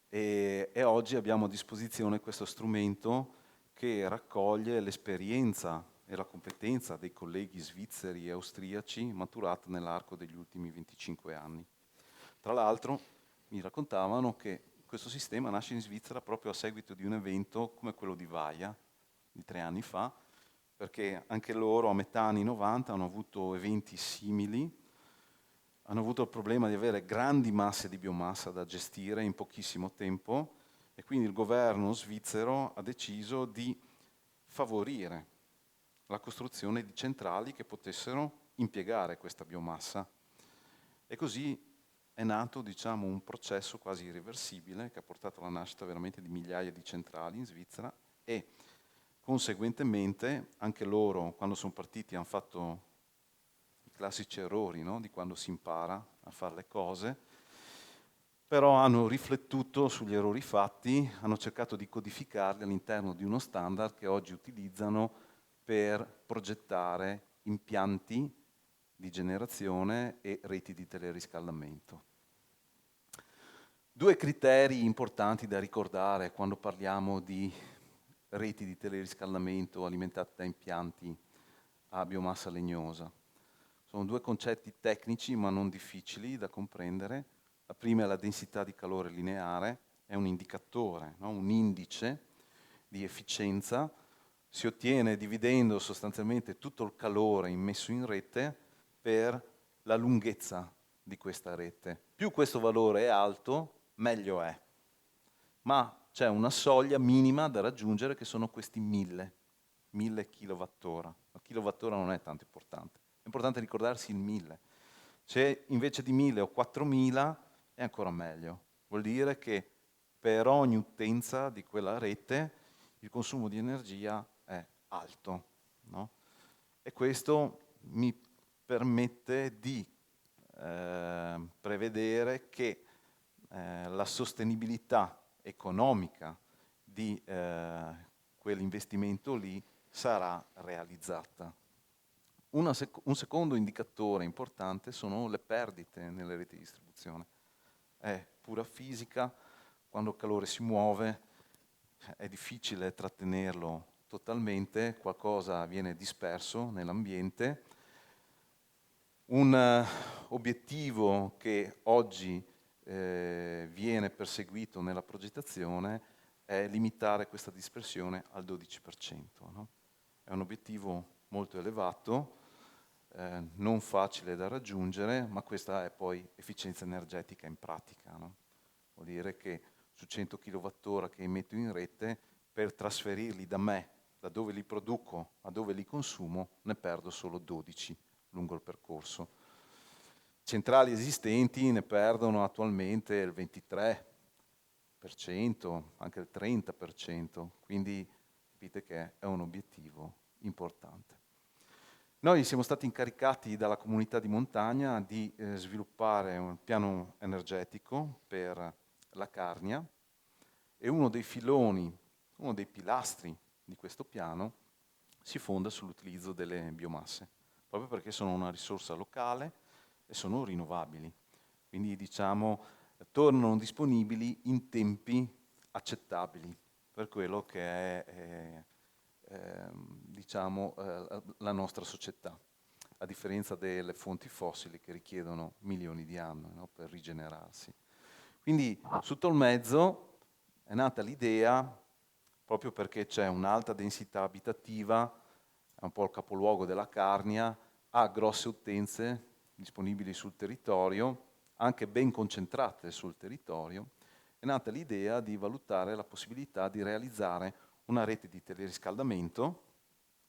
e oggi abbiamo a disposizione questo strumento che raccoglie l'esperienza e la competenza dei colleghi svizzeri e austriaci maturata nell'arco degli ultimi 25 anni. Tra l'altro mi raccontavano che questo sistema nasce in Svizzera proprio a seguito di un evento come quello di Vaia, di 3 anni fa, perché anche loro a metà anni 90 hanno avuto eventi simili, hanno avuto il problema di avere grandi masse di biomassa da gestire in pochissimo tempo e quindi il governo svizzero ha deciso di favorire la costruzione di centrali che potessero impiegare questa biomassa. E così è nato, diciamo, un processo quasi irreversibile che ha portato alla nascita veramente di migliaia di centrali in Svizzera e conseguentemente anche loro, quando sono partiti, hanno fatto i classici errori, no? Di quando si impara a fare le cose, però hanno riflettuto sugli errori fatti, hanno cercato di codificarli all'interno di uno standard che oggi utilizzano per progettare impianti di generazione e reti di teleriscaldamento. 2 criteri importanti da ricordare quando parliamo di reti di teleriscaldamento alimentate da impianti a biomassa legnosa. Sono 2 concetti tecnici ma non difficili da comprendere. La prima è la densità di calore lineare, è un indicatore, no? Un indice di efficienza. Si ottiene dividendo sostanzialmente tutto il calore immesso in rete per la lunghezza di questa rete. Più questo valore è alto, meglio è. Ma c'è una soglia minima da raggiungere che sono questi 1000 kWh. La kilowattora non è tanto importante, è importante ricordarsi il 1000. Se invece di 1000 o 4000 è ancora meglio. Vuol dire che per ogni utenza di quella rete il consumo di energia è alto, no? E questo mi permette di prevedere che la sostenibilità economica di quell'investimento lì sarà realizzata. Un secondo indicatore importante sono le perdite nelle reti di distribuzione. È pura fisica, quando il calore si muove è difficile trattenerlo totalmente, qualcosa viene disperso nell'ambiente. Un obiettivo che oggi viene perseguito nella progettazione è limitare questa dispersione al 12%, no? È un obiettivo molto elevato, non facile da raggiungere, ma questa è poi efficienza energetica in pratica, no? Vuol dire che su 100 kWh che emetto in rete, per trasferirli da me, da dove li produco a dove li consumo, ne perdo solo 12 lungo il percorso. Centrali esistenti ne perdono attualmente il 23%, anche il 30%, quindi capite che è un obiettivo importante. Noi siamo stati incaricati dalla comunità di montagna di sviluppare un piano energetico per la Carnia e uno dei filoni, uno dei pilastri di questo piano si fonda sull'utilizzo delle biomasse, proprio perché sono una risorsa locale e sono rinnovabili. Quindi diciamo tornano disponibili in tempi accettabili per quello che è diciamo, la nostra società, a differenza delle fonti fossili che richiedono milioni di anni, no, per rigenerarsi. Quindi sotto il mezzo è nata l'idea, proprio perché c'è un'alta densità abitativa, è un po' il capoluogo della Carnia, ha grosse utenze disponibili sul territorio, anche ben concentrate sul territorio, è nata l'idea di valutare la possibilità di realizzare una rete di teleriscaldamento.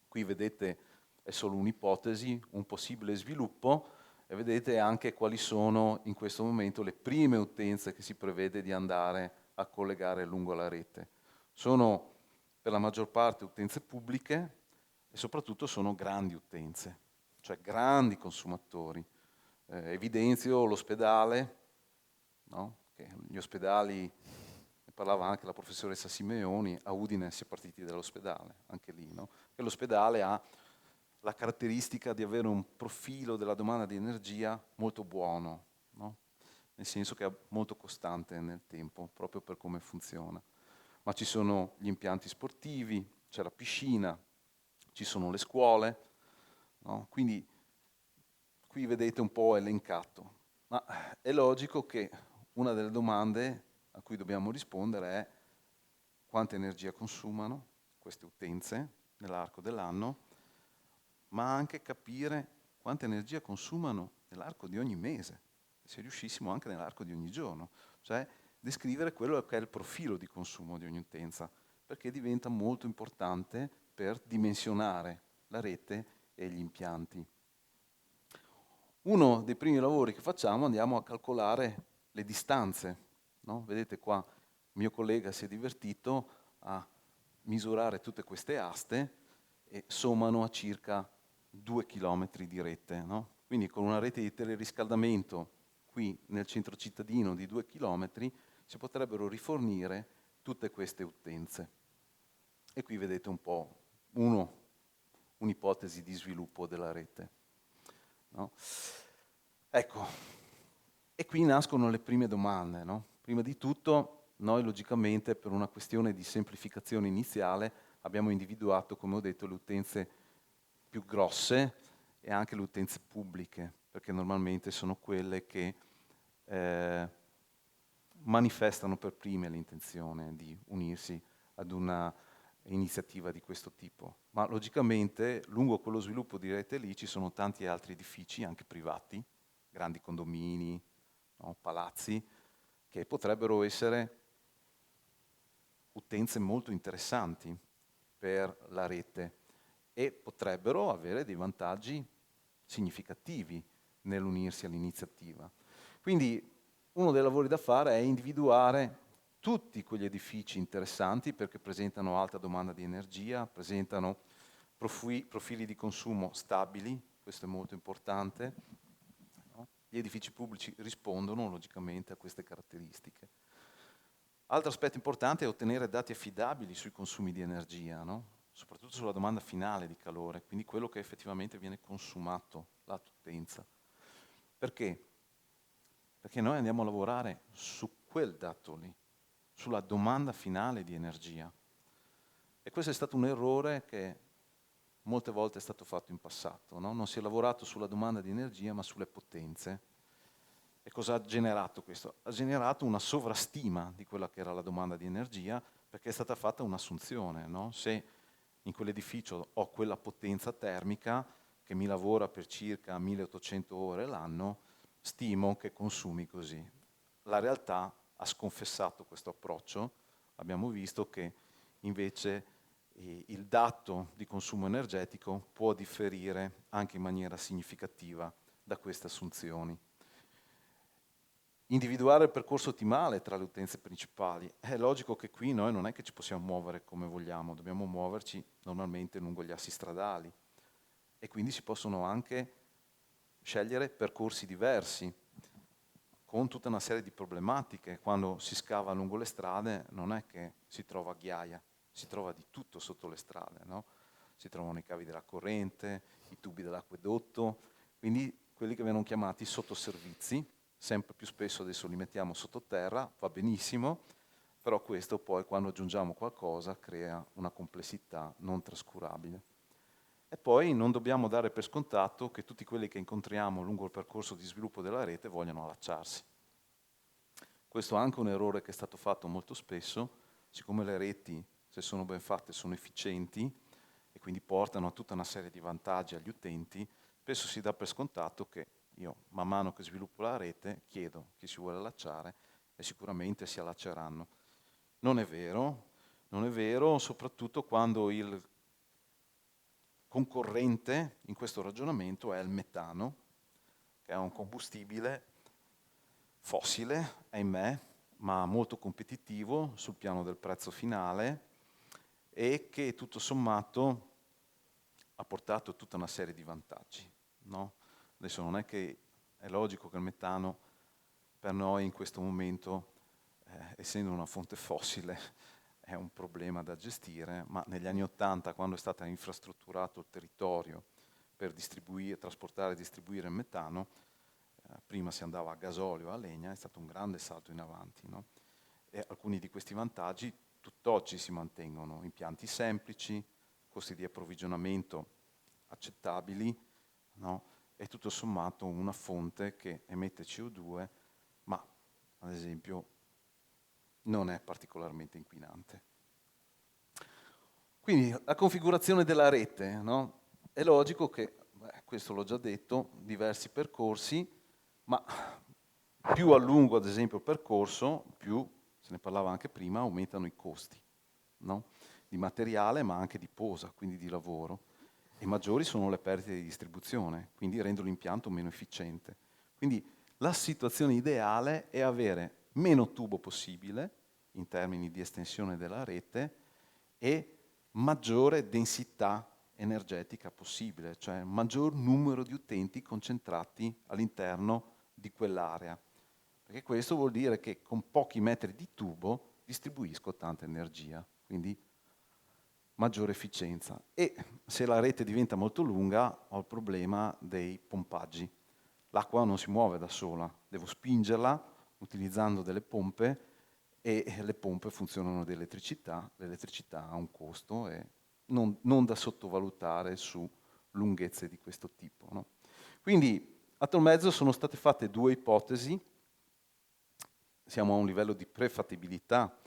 Qui vedete è solo un'ipotesi, un possibile sviluppo, e vedete anche quali sono in questo momento le prime utenze che si prevede di andare a collegare lungo la rete. Sono per la maggior parte utenze pubbliche e soprattutto sono grandi utenze, cioè grandi consumatori. Evidenzio l'ospedale, no? Che gli ospedali, ne parlava anche la professoressa Simeoni, a Udine si è partiti dall'ospedale, anche lì, no? Che l'ospedale ha la caratteristica di avere un profilo della domanda di energia molto buono, no? Nel senso che è molto costante nel tempo, proprio per come funziona. Ma ci sono gli impianti sportivi, c'è la piscina, ci sono le scuole, no? Quindi qui vedete un po' elencato. Ma è logico che una delle domande a cui dobbiamo rispondere è quanta energia consumano queste utenze nell'arco dell'anno, ma anche capire quanta energia consumano nell'arco di ogni mese, se riuscissimo anche nell'arco di ogni giorno, cioè descrivere quello che è il profilo di consumo di ogni utenza, perché diventa molto importante per dimensionare la rete e gli impianti. Uno dei primi lavori che facciamo, andiamo a calcolare le distanze, no? Vedete qua, il mio collega si è divertito a misurare tutte queste aste e sommano a circa 2 chilometri di rete, no? Quindi con una rete di teleriscaldamento qui nel centro cittadino di 2 chilometri si potrebbero rifornire tutte queste utenze. E qui vedete un po' un'ipotesi di sviluppo della rete, no? Ecco, e qui nascono le prime domande, no? Prima di tutto, noi logicamente per una questione di semplificazione iniziale abbiamo individuato, come ho detto, le utenze più grosse e anche le utenze pubbliche, perché normalmente sono quelle che manifestano per prime l'intenzione di unirsi ad una iniziativa di questo tipo. Ma logicamente lungo quello sviluppo di rete lì ci sono tanti altri edifici, anche privati, grandi condomini, no, palazzi, che potrebbero essere utenze molto interessanti per la rete e potrebbero avere dei vantaggi significativi nell'unirsi all'iniziativa. Quindi uno dei lavori da fare è individuare tutti quegli edifici interessanti perché presentano alta domanda di energia, presentano profili di consumo stabili, questo è molto importante, no? Gli edifici pubblici rispondono logicamente a queste caratteristiche. Altro aspetto importante è ottenere dati affidabili sui consumi di energia, no? Soprattutto sulla domanda finale di calore, quindi quello che effettivamente viene consumato, l'utenza. Perché? Perché noi andiamo a lavorare su quel dato lì, sulla domanda finale di energia. E questo è stato un errore che molte volte è stato fatto in passato, no? Non si è lavorato sulla domanda di energia ma sulle potenze. E cosa ha generato questo? Ha generato una sovrastima di quella che era la domanda di energia perché è stata fatta un'assunzione, no? Se in quell'edificio ho quella potenza termica che mi lavora per circa 1800 ore l'anno, stimo che consumi così. La realtà ha sconfessato questo approccio, abbiamo visto che invece il dato di consumo energetico può differire anche in maniera significativa da queste assunzioni. Individuare il percorso ottimale tra le utenze principali. È logico che qui noi non è che ci possiamo muovere come vogliamo, dobbiamo muoverci normalmente lungo gli assi stradali e quindi si possono anche scegliere percorsi diversi con tutta una serie di problematiche. Quando si scava lungo le strade non è che si trova ghiaia, si trova di tutto sotto le strade, no? Si trovano i cavi della corrente, i tubi dell'acquedotto, quindi quelli che vengono chiamati sottoservizi. Sempre più spesso adesso li mettiamo sottoterra, va benissimo, però questo poi quando aggiungiamo qualcosa crea una complessità non trascurabile. E poi non dobbiamo dare per scontato che tutti quelli che incontriamo lungo il percorso di sviluppo della rete vogliano allacciarsi. Questo è anche un errore che è stato fatto molto spesso, siccome le reti, se sono ben fatte, sono efficienti e quindi portano a tutta una serie di vantaggi agli utenti, spesso si dà per scontato che io, man mano che sviluppo la rete, chiedo chi si vuole allacciare e sicuramente si allacceranno. Non è vero, soprattutto quando il concorrente in questo ragionamento è il metano, che è un combustibile fossile, ahimè, ma molto competitivo sul piano del prezzo finale e che tutto sommato ha portato tutta una serie di vantaggi, no? Adesso non è che è logico che il metano per noi in questo momento, essendo una fonte fossile, è un problema da gestire, ma negli anni '80, quando è stato infrastrutturato il territorio per trasportare e distribuire il metano, prima si andava a gasolio o a legna, è stato un grande salto in avanti, no? E alcuni di questi vantaggi tutt'oggi si mantengono: impianti semplici, costi di approvvigionamento accettabili, no? E tutto sommato una fonte che emette CO2, ma ad esempio non è particolarmente inquinante. Quindi la configurazione della rete, no? È logico che, questo l'ho già detto, diversi percorsi, ma più a lungo ad esempio il percorso, più, se ne parlava anche prima, aumentano i costi, no? Di materiale ma anche di posa, quindi di lavoro, e maggiori sono le perdite di distribuzione, quindi rendono l'impianto meno efficiente. Quindi la situazione ideale è avere meno tubo possibile in termini di estensione della rete e maggiore densità energetica possibile, cioè maggior numero di utenti concentrati all'interno di quell'area. Perché questo vuol dire che con pochi metri di tubo distribuisco tanta energia, quindi maggiore efficienza. E se la rete diventa molto lunga ho il problema dei pompaggi. L'acqua non si muove da sola, devo spingerla utilizzando delle pompe e le pompe funzionano di elettricità, l'elettricità ha un costo e non da sottovalutare su lunghezze di questo tipo, no? Quindi a Tolmezzo sono state fatte due ipotesi, siamo a un livello di prefattibilità,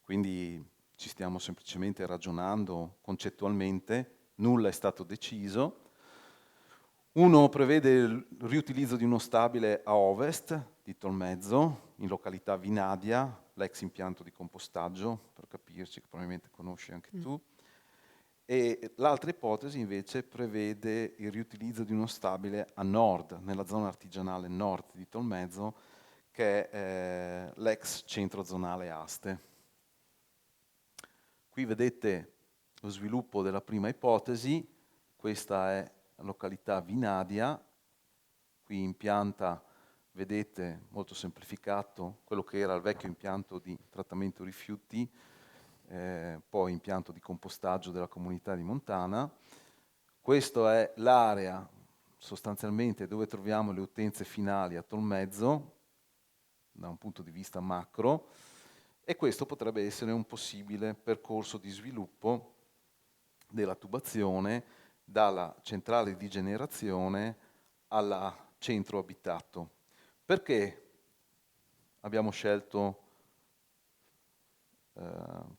quindi ci stiamo semplicemente ragionando concettualmente, nulla è stato deciso. Uno prevede il riutilizzo di uno stabile a ovest di Tolmezzo, in località Vinadia, l'ex impianto di compostaggio, per capirci, che probabilmente conosci anche tu. E l'altra ipotesi invece prevede il riutilizzo di uno stabile a nord, nella zona artigianale nord di Tolmezzo, che è l'ex centro zonale Aste. Qui vedete lo sviluppo della prima ipotesi, questa è la località Vinadia, qui impianta, vedete, molto semplificato, quello che era il vecchio impianto di trattamento rifiuti, poi impianto di compostaggio della comunità di Montana. Questa è l'area sostanzialmente dove troviamo le utenze finali a Tolmezzo, da un punto di vista macro, e questo potrebbe essere un possibile percorso di sviluppo della tubazione dalla centrale di generazione al centro abitato. Perché abbiamo scelto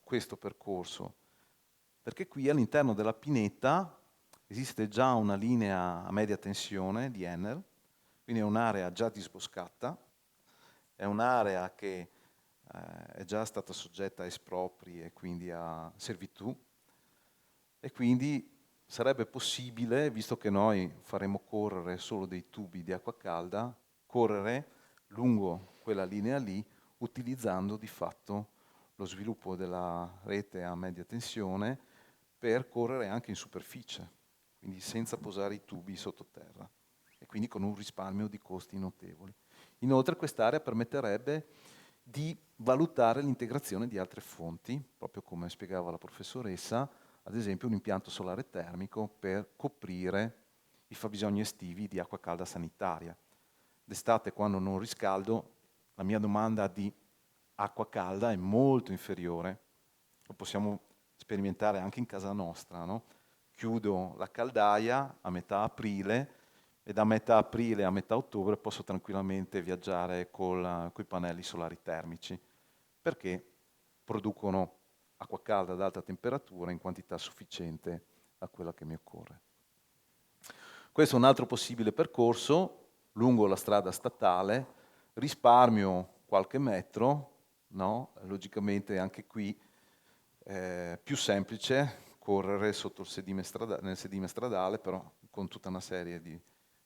questo percorso? Perché qui all'interno della pineta esiste già una linea a media tensione di Enel, quindi è un'area già disboscata, è un'area che è già stata soggetta a espropri e quindi a servitù, e quindi sarebbe possibile, visto che noi faremo correre solo dei tubi di acqua calda, correre lungo quella linea lì, utilizzando di fatto lo sviluppo della rete a media tensione per correre anche in superficie, quindi senza posare i tubi sottoterra e quindi con un risparmio di costi notevoli. Inoltre quest'area permetterebbe di valutare l'integrazione di altre fonti, proprio come spiegava la professoressa, ad esempio un impianto solare termico per coprire i fabbisogni estivi di acqua calda sanitaria. D'estate, quando non riscaldo, la mia domanda di acqua calda è molto inferiore. Lo possiamo sperimentare anche in casa nostra, no? Chiudo la caldaia a metà aprile e da metà aprile a metà ottobre posso tranquillamente viaggiare con i pannelli solari termici, perché producono acqua calda ad alta temperatura in quantità sufficiente a quella che mi occorre. Questo è un altro possibile percorso lungo la strada statale, risparmio qualche metro, no? Logicamente anche qui più semplice correre sotto nel sedime stradale, però con tutta una serie di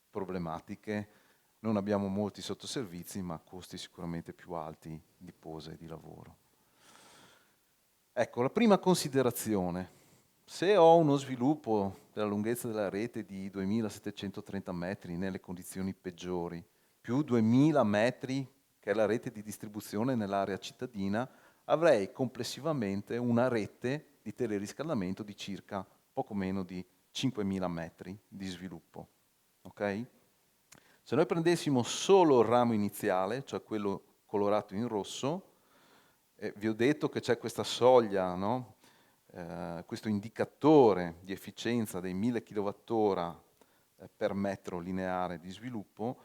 problematiche. Non abbiamo molti sottoservizi, ma costi sicuramente più alti di posa e di lavoro. Ecco, la prima considerazione. se ho uno sviluppo della lunghezza della rete di 2730 metri nelle condizioni peggiori, più 2000 metri che è la rete di distribuzione nell'area cittadina, avrei complessivamente una rete di teleriscaldamento di circa poco meno di 5000 metri di sviluppo. Okay? Se noi prendessimo solo il ramo iniziale, cioè quello colorato in rosso, vi ho detto che c'è questa soglia, no? Questo indicatore di efficienza dei 1000 kWh per metro lineare di sviluppo,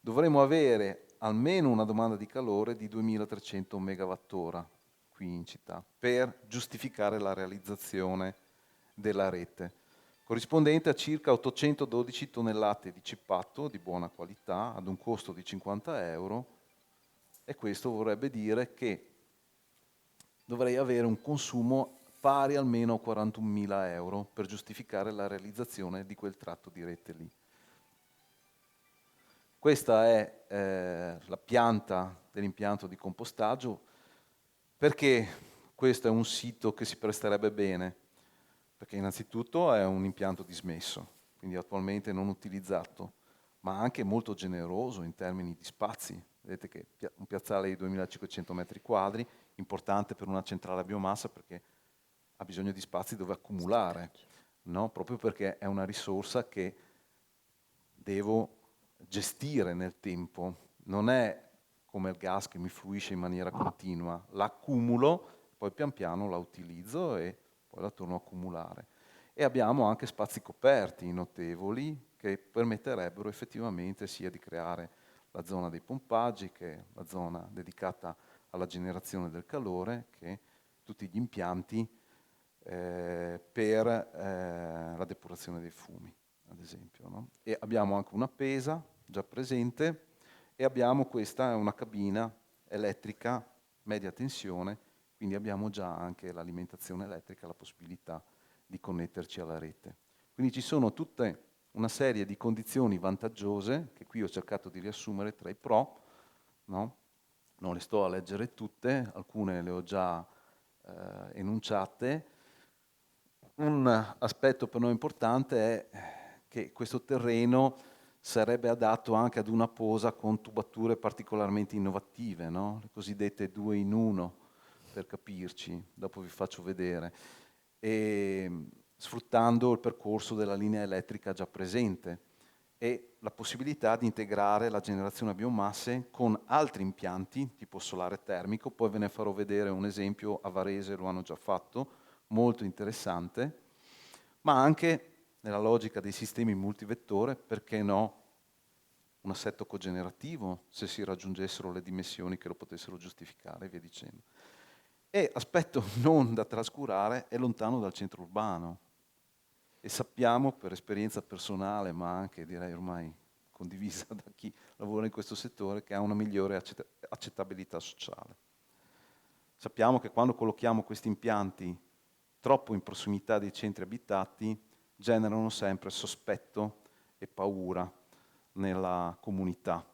dovremo avere almeno una domanda di calore di 2300 MWh qui in città per giustificare la realizzazione della rete, corrispondente a circa 812 tonnellate di cippato di buona qualità ad un costo di 50 euro, e questo vorrebbe dire che dovrei avere un consumo pari almeno a 41.000 euro per giustificare la realizzazione di quel tratto di rete lì. Questa è la pianta dell'impianto di compostaggio. Perché questo è un sito che si presterebbe bene? Perché innanzitutto è un impianto dismesso, quindi attualmente non utilizzato, ma anche molto generoso in termini di spazi. Vedete che un piazzale di 2500 metri quadri, importante per una centrale a biomassa perché ha bisogno di spazi dove accumulare, no? Proprio perché è una risorsa che devo gestire nel tempo. Non è come il gas che mi fluisce in maniera continua, l'accumulo, poi pian piano la utilizzo e poi la torno a accumulare. E abbiamo anche spazi coperti notevoli che permetterebbero effettivamente sia di creare la zona dei pompaggi, che è la zona dedicata alla generazione del calore, che tutti gli impianti per la depurazione dei fumi, ad esempio. No? E abbiamo anche una pesa già presente e abbiamo questa è una cabina elettrica media tensione, quindi abbiamo già anche l'alimentazione elettrica, la possibilità di connetterci alla rete. Quindi ci sono tutte una serie di condizioni vantaggiose che qui ho cercato di riassumere tra i pro, no? Non le sto a leggere tutte, alcune le ho già enunciate. Un aspetto per noi importante è che questo terreno sarebbe adatto anche ad una posa con tubature particolarmente innovative, no? Le cosiddette 2 in 1, per capirci, dopo vi faccio vedere, e sfruttando il percorso della linea elettrica già presente e la possibilità di integrare la generazione a biomasse con altri impianti, tipo solare termico, poi ve ne farò vedere un esempio, a Varese lo hanno già fatto, molto interessante, ma anche nella logica dei sistemi multivettore, perché no, un assetto cogenerativo se si raggiungessero le dimensioni che lo potessero giustificare e via dicendo. E aspetto non da trascurare, è lontano dal centro urbano e sappiamo per esperienza personale, ma anche direi ormai condivisa da chi lavora in questo settore, che ha una migliore accettabilità sociale. Sappiamo che quando collochiamo questi impianti troppo in prossimità dei centri abitati generano sempre sospetto e paura nella comunità.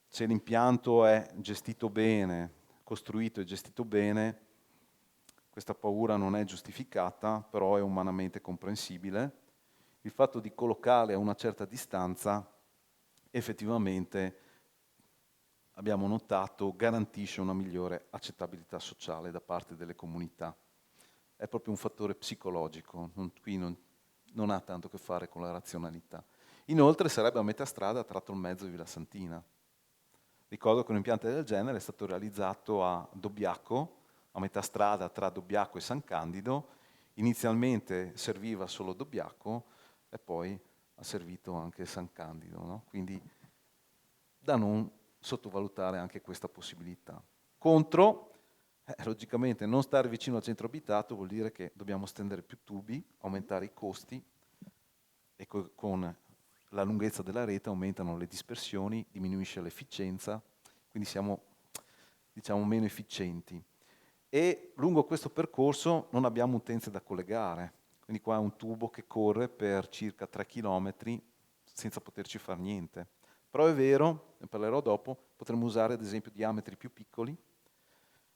Se l'impianto è gestito bene, costruito e gestito bene, questa paura non è giustificata, però è umanamente comprensibile. Il fatto di collocarle a una certa distanza effettivamente abbiamo notato garantisce una migliore accettabilità sociale da parte delle comunità. È proprio un fattore psicologico, qui non ha tanto a che fare con la razionalità. Inoltre sarebbe a metà strada tratto il mezzo di Villa Santina. Ricordo che un impianto del genere è stato realizzato a Dobbiaco, a metà strada tra Dobbiaco e San Candido. Inizialmente serviva solo Dobbiaco e poi ha servito anche San Candido. No? Quindi da non sottovalutare anche questa possibilità. Contro, logicamente, non stare vicino al centro abitato vuol dire che dobbiamo stendere più tubi, aumentare i costi e con la lunghezza della rete aumentano le dispersioni, diminuisce l'efficienza, quindi siamo diciamo meno efficienti. E lungo questo percorso non abbiamo utenze da collegare, quindi qua è un tubo che corre per circa 3 km senza poterci fare niente. Però è vero, ne parlerò dopo, potremmo usare ad esempio diametri più piccoli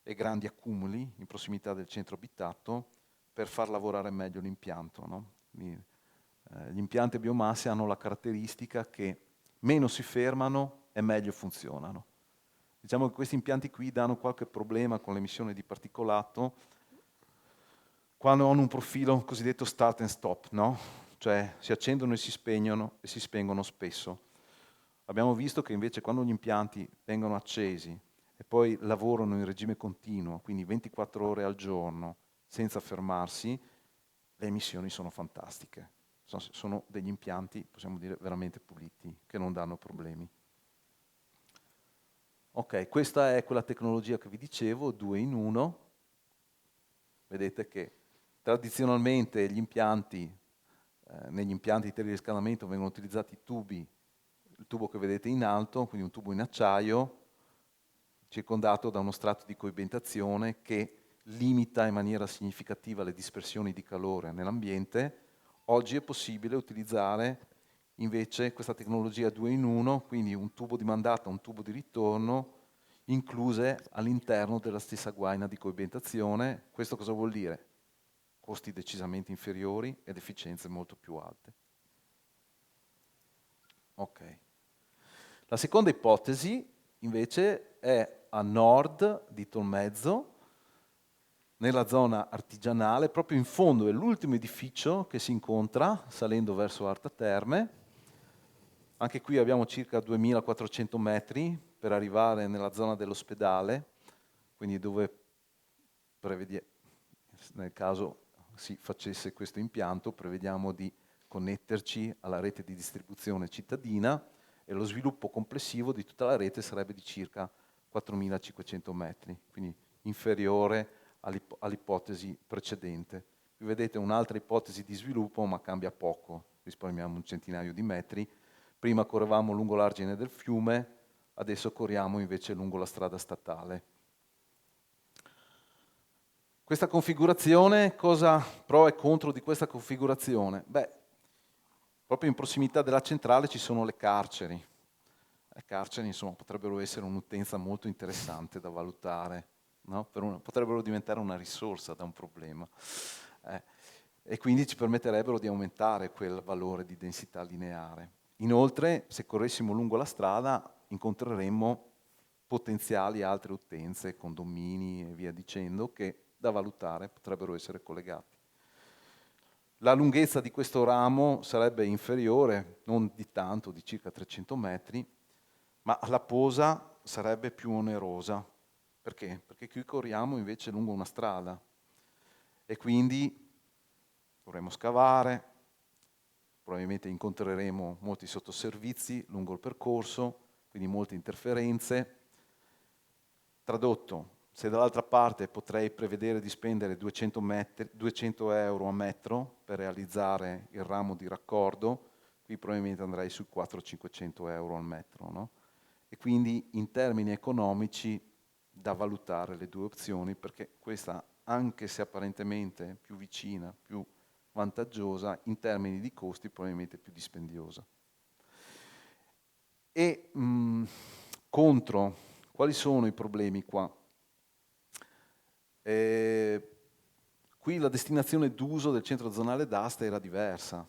e grandi accumuli in prossimità del centro abitato per far lavorare meglio l'impianto, no? Quindi, gli impianti a biomasse hanno la caratteristica che meno si fermano e meglio funzionano. Diciamo che questi impianti qui danno qualche problema con l'emissione di particolato quando hanno un profilo cosiddetto start and stop, no? Cioè si accendono e si spengono spesso. Abbiamo visto che invece quando gli impianti vengono accesi e poi lavorano in regime continuo, quindi 24 ore al giorno, senza fermarsi, le emissioni sono fantastiche. Sono degli impianti, possiamo dire, veramente puliti, che non danno problemi. Ok, questa è quella tecnologia che vi dicevo, 2 in 1. Vedete che tradizionalmente negli impianti di teleriscaldamento vengono utilizzati i tubi, il tubo che vedete in alto, quindi un tubo in acciaio, circondato da uno strato di coibentazione che limita in maniera significativa le dispersioni di calore nell'ambiente. Oggi è possibile utilizzare invece questa tecnologia 2 in 1, quindi un tubo di mandata e un tubo di ritorno, incluse all'interno della stessa guaina di coibentazione. Questo cosa vuol dire? Costi decisamente inferiori ed efficienze molto più alte. Ok. La seconda ipotesi invece è a nord di Tolmezzo, nella zona artigianale, proprio in fondo è l'ultimo edificio che si incontra salendo verso Arta Terme. Anche qui abbiamo circa 2400 metri per arrivare nella zona dell'ospedale, quindi dove nel caso si facesse questo impianto, prevediamo di connetterci alla rete di distribuzione cittadina e lo sviluppo complessivo di tutta la rete sarebbe di circa 4500 metri, quindi inferiore all'ipotesi precedente. Qui vedete un'altra ipotesi di sviluppo, ma cambia poco, risparmiamo un centinaio di metri. Prima correvamo lungo l'argine del fiume, adesso corriamo invece lungo la strada statale. Questa configurazione, cosa pro e contro di questa configurazione? Beh, proprio in prossimità della centrale ci sono le carceri. Le carceri, insomma, potrebbero essere un'utenza molto interessante da valutare, no? Potrebbero diventare una risorsa da un problema. E quindi ci permetterebbero di aumentare quel valore di densità lineare. Inoltre, se corressimo lungo la strada, incontreremmo potenziali altre utenze, condomini e via dicendo, che da valutare potrebbero essere collegati. La lunghezza di questo ramo sarebbe inferiore, non di tanto, di circa 300 metri, ma la posa sarebbe più onerosa. Perché? Perché qui corriamo invece lungo una strada e quindi dovremo scavare, probabilmente incontreremo molti sottoservizi lungo il percorso, quindi molte interferenze. Tradotto, se dall'altra parte potrei prevedere di spendere 200 euro a metro per realizzare il ramo di raccordo, qui probabilmente andrei sui 400-500 euro al metro, no? E quindi in termini economici da valutare le due opzioni, perché questa, anche se apparentemente più vicina, più vantaggiosa, in termini di costi probabilmente più dispendiosa. E contro, quali sono i problemi qua? Qui la destinazione d'uso del centro zonale d'asta era diversa,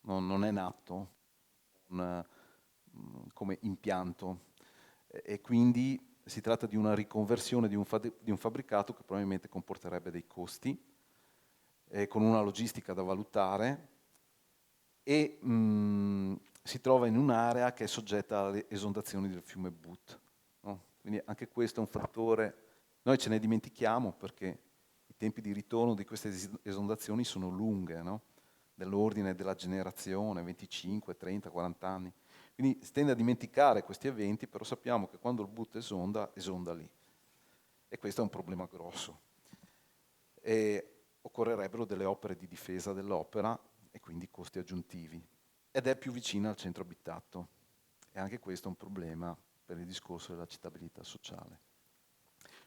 non è nato come impianto e quindi si tratta di una riconversione di un fabbricato che probabilmente comporterebbe dei costi con una logistica da valutare e si trova in un'area che è soggetta alle esondazioni del fiume But, no? Quindi anche questo è un fattore, noi ce ne dimentichiamo perché i tempi di ritorno di queste esondazioni sono lunghe, no? Dell'ordine della generazione, 25, 30, 40 anni. Quindi si tende a dimenticare questi eventi, però sappiamo che quando il But esonda lì. E questo è un problema grosso. E occorrerebbero delle opere di difesa dell'opera e quindi costi aggiuntivi. Ed è più vicina al centro abitato. E anche questo è un problema per il discorso della cittabilità sociale.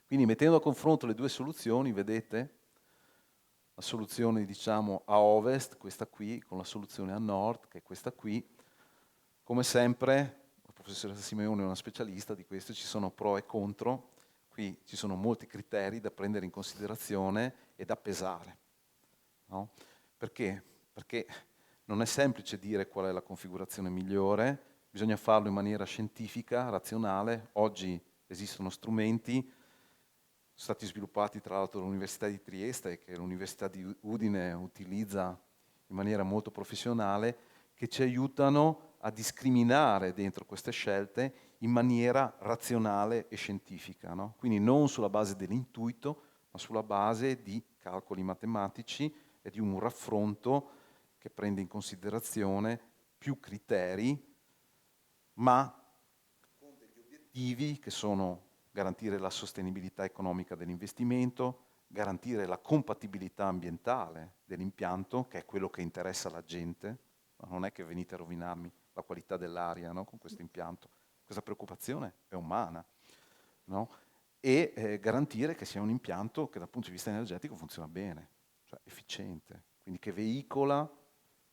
Quindi mettendo a confronto le due soluzioni, vedete la soluzione diciamo a ovest, questa qui, con la soluzione a nord, che è questa qui. Come sempre, la professoressa Simeoni è una specialista di questo, ci sono pro e contro. Qui ci sono molti criteri da prendere in considerazione e da pesare. No? Perché? Perché non è semplice dire qual è la configurazione migliore, bisogna farlo in maniera scientifica, razionale. Oggi esistono strumenti, sono stati sviluppati tra l'altro dall'Università di Trieste, che l'Università di Udine utilizza in maniera molto professionale, che ci aiutano a discriminare dentro queste scelte in maniera razionale e scientifica, no? Quindi non sulla base dell'intuito, ma sulla base di calcoli matematici e di un raffronto che prende in considerazione più criteri, ma con degli obiettivi che sono garantire la sostenibilità economica dell'investimento, garantire la compatibilità ambientale dell'impianto, che è quello che interessa la gente. Non è che venite a rovinarmi la qualità dell'aria, no, con questo impianto. Questa preoccupazione è umana, no? E garantire che sia un impianto che dal punto di vista energetico funziona bene, cioè efficiente, quindi che veicola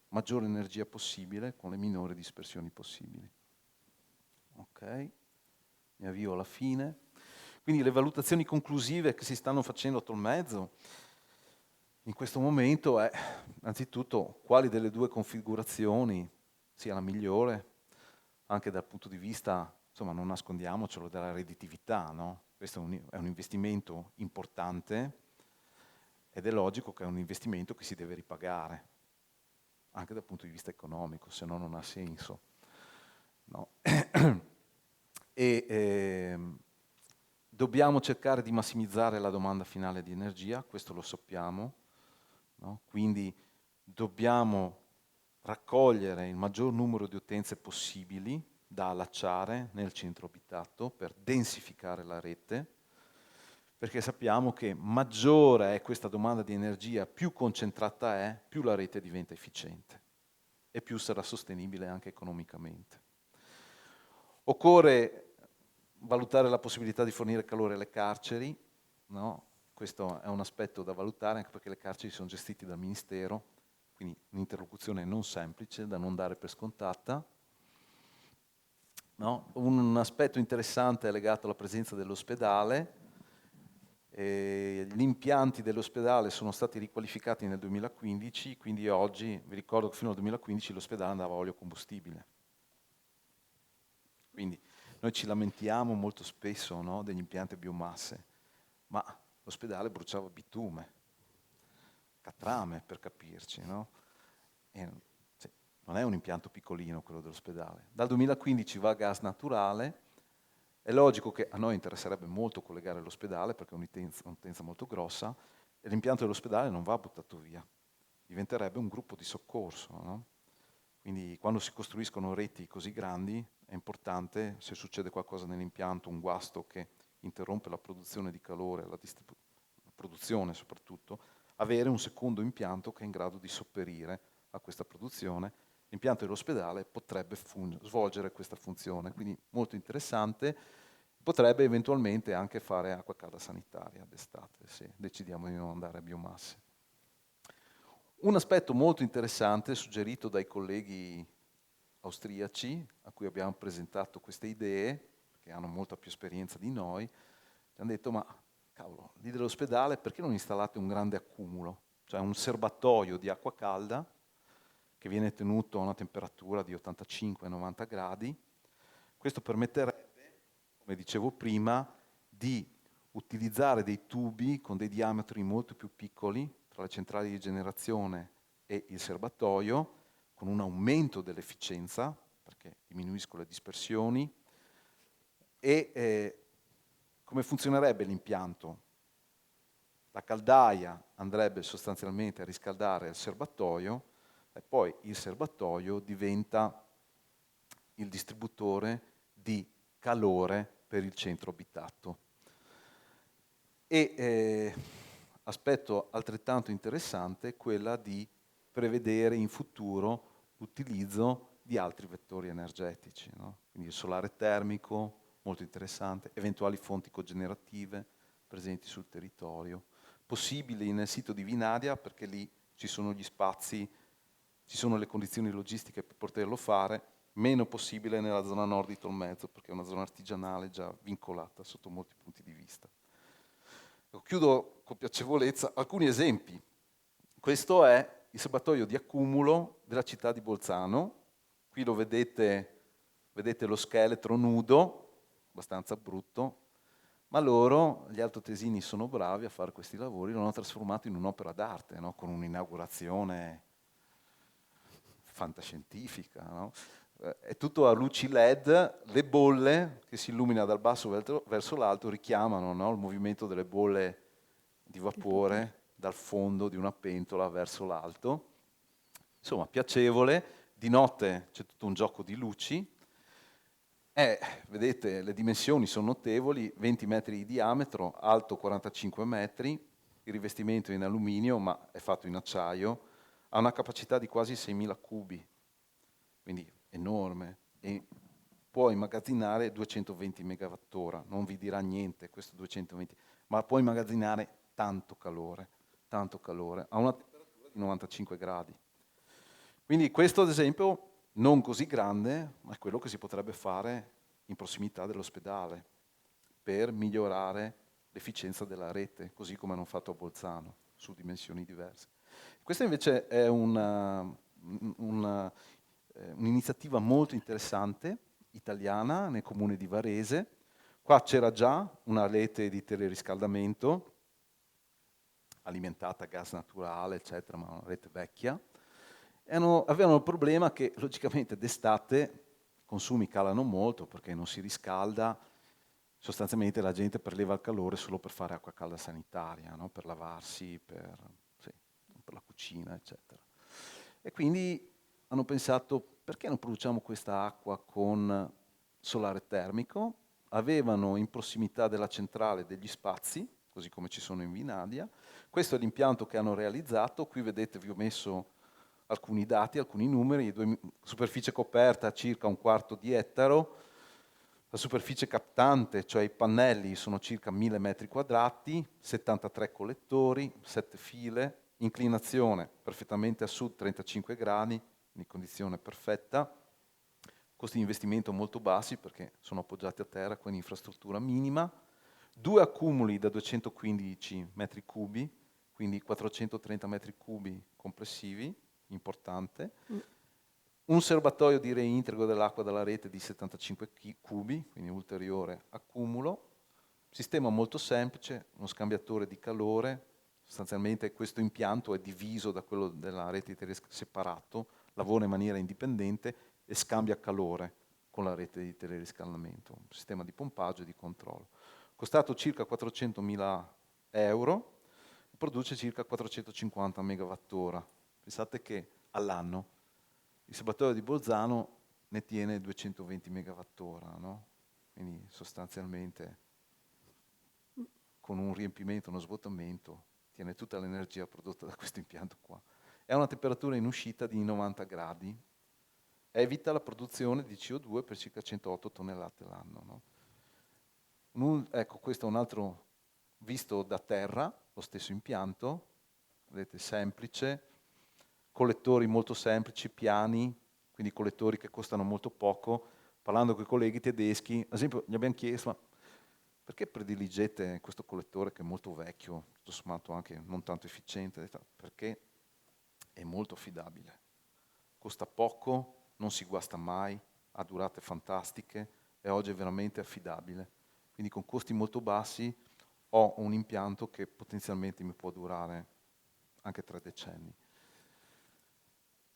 maggiore energia possibile con le minori dispersioni possibili. Ok, mi avvio alla fine. Quindi le valutazioni conclusive che si stanno facendo a Tolmezzo in questo momento è, innanzitutto, quali delle due configurazioni sia la migliore, anche dal punto di vista, insomma, non nascondiamocelo, della redditività, no? Questo è un investimento importante ed è logico che è un investimento che si deve ripagare, anche dal punto di vista economico, se no non ha senso. No? Dobbiamo cercare di massimizzare la domanda finale di energia, questo lo sappiamo, no? Quindi dobbiamo raccogliere il maggior numero di utenze possibili da allacciare nel centro abitato per densificare la rete, perché sappiamo che maggiore è questa domanda di energia, più concentrata è, più la rete diventa efficiente e più sarà sostenibile anche economicamente. Occorre valutare la possibilità di fornire calore alle carceri, no? Questo è un aspetto da valutare anche perché le carceri sono gestite dal Ministero, quindi un'interlocuzione non semplice da non dare per scontata. No? Un aspetto interessante è legato alla presenza dell'ospedale. Gli impianti dell'ospedale sono stati riqualificati nel 2015, quindi oggi, vi ricordo che fino al 2015 l'ospedale andava a olio combustibile. Quindi noi ci lamentiamo molto spesso, no, degli impianti a biomasse, ma l'ospedale bruciava bitume, catrame per capirci, no? Non è un impianto piccolino quello dell'ospedale. Dal 2015 va a gas naturale, è logico che a noi interesserebbe molto collegare l'ospedale perché è un'utenza molto grossa e l'impianto dell'ospedale non va buttato via, diventerebbe un gruppo di soccorso, no? Quindi quando si costruiscono reti così grandi è importante, se succede qualcosa nell'impianto, un guasto che interrompe la produzione di calore, la produzione soprattutto, avere un secondo impianto che è in grado di sopperire a questa produzione. L'impianto dell'ospedale potrebbe svolgere questa funzione, quindi molto interessante. Potrebbe eventualmente anche fare acqua calda sanitaria d'estate, se decidiamo di non andare a biomasse. Un aspetto molto interessante suggerito dai colleghi austriaci a cui abbiamo presentato queste idee, che hanno molta più esperienza di noi, ci hanno detto: ma cavolo, lì dell'ospedale perché non installate un grande accumulo, cioè un serbatoio di acqua calda che viene tenuto a una temperatura di 85-90 gradi. Questo permetterebbe, come dicevo prima, di utilizzare dei tubi con dei diametri molto più piccoli tra le centrali di generazione e il serbatoio, con un aumento dell'efficienza, perché diminuiscono le dispersioni. E come funzionerebbe l'impianto? La caldaia andrebbe sostanzialmente a riscaldare il serbatoio e poi il serbatoio diventa il distributore di calore per il centro abitato. E aspetto altrettanto interessante è quella di prevedere in futuro l'utilizzo di altri vettori energetici, no? Quindi il solare termico, molto interessante, eventuali fonti cogenerative presenti sul territorio, possibili nel sito di Vinadia perché lì ci sono gli spazi, ci sono le condizioni logistiche per poterlo fare, meno possibile nella zona nord di Tolmezzo perché è una zona artigianale già vincolata sotto molti punti di vista. Chiudo con piacevolezza alcuni esempi. Questo è il serbatoio di accumulo della città di Bolzano. Qui lo vedete lo scheletro nudo, abbastanza brutto, ma loro, gli altoatesini, sono bravi a fare questi lavori, lo hanno trasformato in un'opera d'arte, no? Con un'inaugurazione fantascientifica. No? È tutto a luci LED, le bolle che si illuminano dal basso verso l'alto richiamano, no? Il movimento delle bolle di vapore dal fondo di una pentola verso l'alto. Insomma, piacevole. Di notte c'è tutto un gioco di luci. Vedete, le dimensioni sono notevoli, 20 metri di diametro, alto 45 metri, il rivestimento è in alluminio ma è fatto in acciaio, ha una capacità di quasi 6.000 cubi, quindi enorme, e può immagazzinare 220 megawattora, non vi dirà niente questo 220, ma può immagazzinare tanto calore, a una temperatura di 95 gradi. Quindi questo ad esempio non così grande, ma è quello che si potrebbe fare in prossimità dell'ospedale per migliorare l'efficienza della rete, così come hanno fatto a Bolzano, su dimensioni diverse. Questa invece è un'iniziativa molto interessante, italiana, nel comune di Varese. Qua c'era già una rete di teleriscaldamento, alimentata a gas naturale, eccetera, ma una rete vecchia. Avevano il problema che logicamente d'estate i consumi calano molto perché non si riscalda, sostanzialmente la gente preleva il calore solo per fare acqua calda sanitaria, no? Per lavarsi, per la cucina, eccetera. E quindi hanno pensato, perché non produciamo questa acqua con solare termico? Avevano in prossimità della centrale degli spazi, così come ci sono in Vinadia. Questo è l'impianto che hanno realizzato. Qui vedete, vi ho messo alcuni dati, alcuni numeri, superficie coperta circa 1/4 di ettaro, la superficie captante, cioè i pannelli, sono circa 1000 metri quadrati, 73 collettori, 7 file, inclinazione perfettamente a sud 35 gradi, quindi condizione perfetta, costi di investimento molto bassi perché sono appoggiati a terra con infrastruttura minima, 2 accumuli da 215 metri cubi, quindi 430 metri cubi complessivi, importante, un serbatoio di reintegro dell'acqua dalla rete di 75 cubi, quindi ulteriore accumulo, sistema molto semplice, uno scambiatore di calore, sostanzialmente questo impianto è diviso da quello della rete di separato, lavora in maniera indipendente e scambia calore con la rete di teleriscaldamento, un sistema di pompaggio e di controllo. Costato circa 400.000 euro, produce circa 450 megawattora. Pensate che all'anno il serbatoio di Bolzano ne tiene 220 megawattora, no? Quindi sostanzialmente con un riempimento, uno svuotamento, tiene tutta l'energia prodotta da questo impianto qua. È a una temperatura in uscita di 90 gradi, evita la produzione di CO2 per circa 108 tonnellate l'anno. No? Ecco, questo è un altro visto da terra, lo stesso impianto, vedete, semplice, collettori molto semplici, piani, quindi collettori che costano molto poco. Parlando con i colleghi tedeschi, ad esempio, gli abbiamo chiesto, ma perché prediligete questo collettore che è molto vecchio, tutto sommato anche non tanto efficiente? Perché è molto affidabile, costa poco, non si guasta mai, ha durate fantastiche e oggi è veramente affidabile. Quindi con costi molto bassi ho un impianto che potenzialmente mi può durare anche 3 decenni.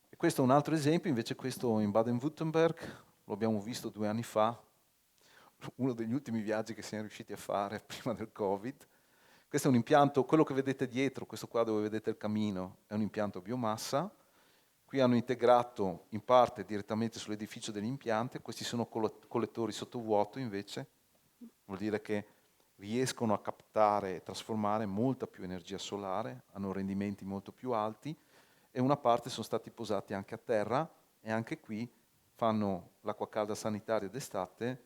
E questo è un altro esempio, invece questo in Baden-Württemberg, lo abbiamo visto 2 anni fa, uno degli ultimi viaggi che siamo riusciti a fare prima del Covid. Questo è un impianto, quello che vedete dietro, questo qua dove vedete il camino, è un impianto a biomassa. Qui hanno integrato in parte direttamente sull'edificio dell'impianto, questi sono collettori sottovuoto invece, vuol dire che riescono a captare e trasformare molta più energia solare, hanno rendimenti molto più alti e una parte sono stati posati anche a terra e anche qui fanno l'acqua calda sanitaria d'estate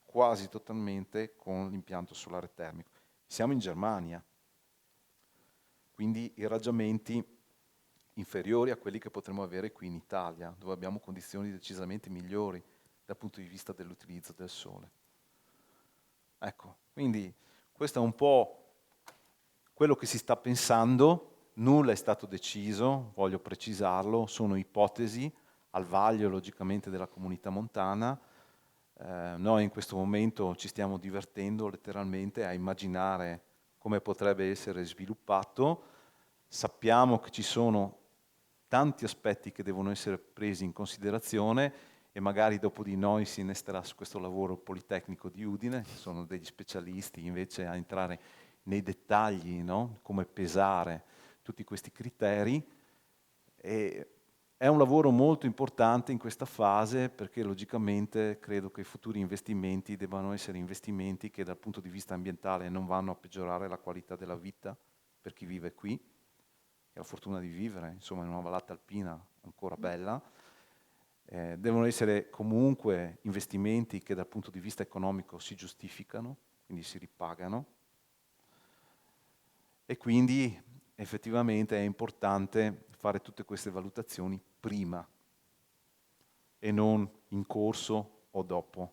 quasi totalmente con l'impianto solare termico. Siamo in Germania, quindi irraggiamenti inferiori a quelli che potremmo avere qui in Italia, dove abbiamo condizioni decisamente migliori dal punto di vista dell'utilizzo del sole. Ecco, quindi questa è un po' Quello che si sta pensando, nulla è stato deciso, voglio precisarlo, sono ipotesi al vaglio logicamente della comunità montana. Noi in questo momento ci stiamo divertendo letteralmente a immaginare come potrebbe essere sviluppato. Sappiamo che ci sono tanti aspetti che devono essere presi in considerazione e magari dopo di noi si innesterà su questo lavoro il Politecnico di Udine, che sono degli specialisti invece a entrare nei dettagli, no? Come pesare tutti questi criteri. E è un lavoro molto importante in questa fase perché logicamente credo che i futuri investimenti debbano essere investimenti che dal punto di vista ambientale non vanno a peggiorare la qualità della vita per chi vive qui, che ha la fortuna di vivere insomma, in una vallata alpina ancora bella. Devono essere comunque investimenti che dal punto di vista economico si giustificano, quindi si ripagano. E quindi effettivamente è importante fare tutte queste valutazioni prima e non in corso o dopo.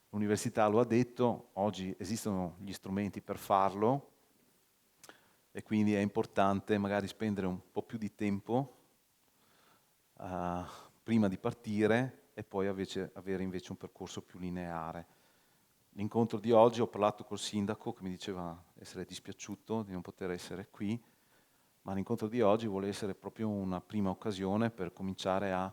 L'università lo ha detto, oggi esistono gli strumenti per farlo e quindi è importante magari spendere un po' più di tempo prima di partire e poi avere invece un percorso più lineare. L'incontro di oggi ho parlato col sindaco che mi diceva essere dispiaciuto di non poter essere qui, ma l'incontro di oggi vuole essere proprio una prima occasione per cominciare a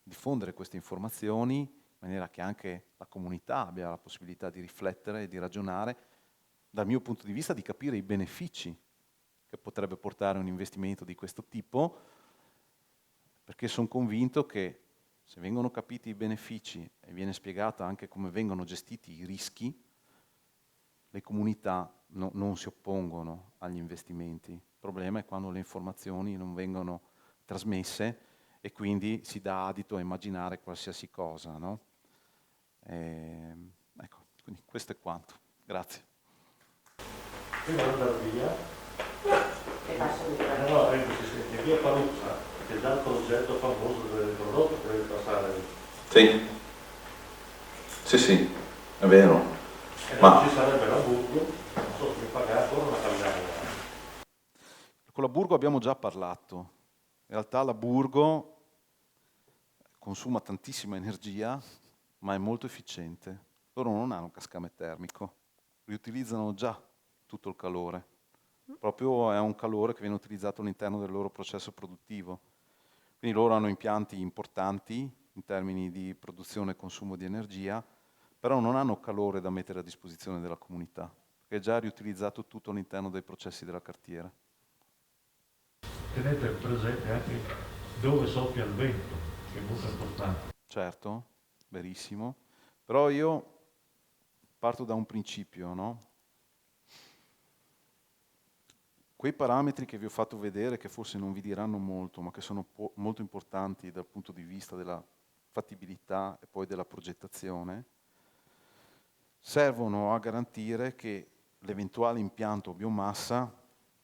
diffondere queste informazioni in maniera che anche la comunità abbia la possibilità di riflettere e di ragionare, dal mio punto di vista di capire i benefici che potrebbe portare un investimento di questo tipo, perché sono convinto che se vengono capiti i benefici e viene spiegato anche come vengono gestiti i rischi, le comunità non si oppongono agli investimenti. Il problema è quando le informazioni non vengono trasmesse e quindi si dà adito a immaginare qualsiasi cosa, no? Ecco, quindi questo è quanto. Grazie. Prima di andare via, no, si sente qui a Paluzza, che è già il progetto famoso del prodotto che deve passare. Sì, sì, sì, è vero. E Ma ci sarebbe la Burgo, non so come pagare ancora una cambiare. Con la Burgo abbiamo già parlato. In realtà la Burgo consuma tantissima energia, ma è molto efficiente. Loro non hanno un cascame termico, riutilizzano già tutto il calore. Proprio è un calore che viene utilizzato all'interno del loro processo produttivo. Quindi loro hanno impianti importanti in termini di produzione e consumo di energia, però non hanno calore da mettere a disposizione della comunità, perché è già riutilizzato tutto all'interno dei processi della cartiera. Tenete presente anche dove soffia il vento, che è molto importante. Certo, verissimo, però io parto da un principio, no? Quei parametri che vi ho fatto vedere, che forse non vi diranno molto, ma che sono molto importanti dal punto di vista della fattibilità e poi della progettazione, servono a garantire che l'eventuale impianto biomassa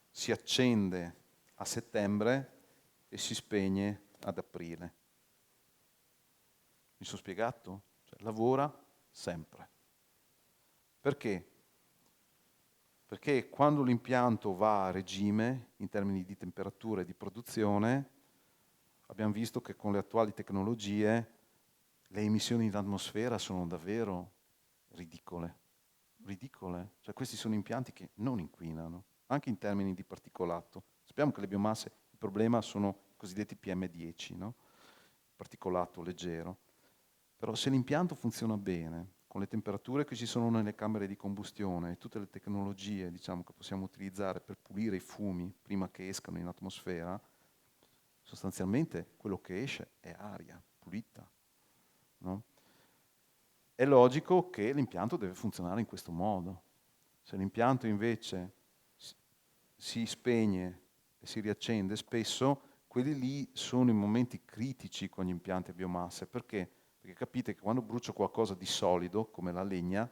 si accende a settembre e si spegne ad aprile. Mi sono spiegato? Cioè, lavora sempre. Perché? Perché quando l'impianto va a regime, in termini di temperatura e di produzione, abbiamo visto che con le attuali tecnologie le emissioni in atmosfera sono davvero ridicole. Ridicole. Cioè questi sono impianti che non inquinano, anche in termini di particolato. Sappiamo che le biomasse, il problema sono i cosiddetti PM10, no? Particolato leggero. Però se l'impianto funziona bene, con le temperature che ci sono nelle camere di combustione e tutte le tecnologie, diciamo, che possiamo utilizzare per pulire i fumi prima che escano in atmosfera, sostanzialmente quello che esce è aria pulita, no? È logico che l'impianto deve funzionare in questo modo. Se l'impianto invece si spegne e si riaccende spesso, quelli lì sono i momenti critici con gli impianti a biomasse. Perché? Perché capite che quando brucio qualcosa di solido, come la legna,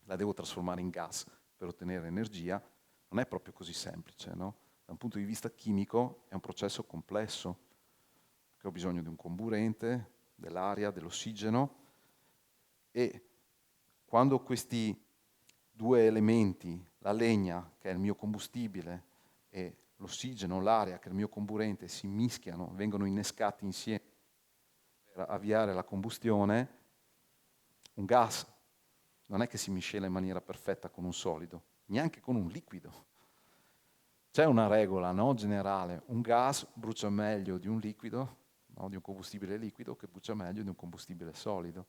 la devo trasformare in gas per ottenere energia, non è proprio così semplice, no? Da un punto di vista chimico è un processo complesso, perché ho bisogno di un comburente, dell'aria, dell'ossigeno, e quando questi due elementi, la legna, che è il mio combustibile, e l'ossigeno, l'aria, che è il mio comburente, si mischiano, vengono innescati insieme per avviare la combustione, un gas non è che si miscela in maniera perfetta con un solido, neanche con un liquido. C'è una regola, no, generale: un gas brucia meglio di un liquido, no, di un combustibile liquido, che brucia meglio di un combustibile solido.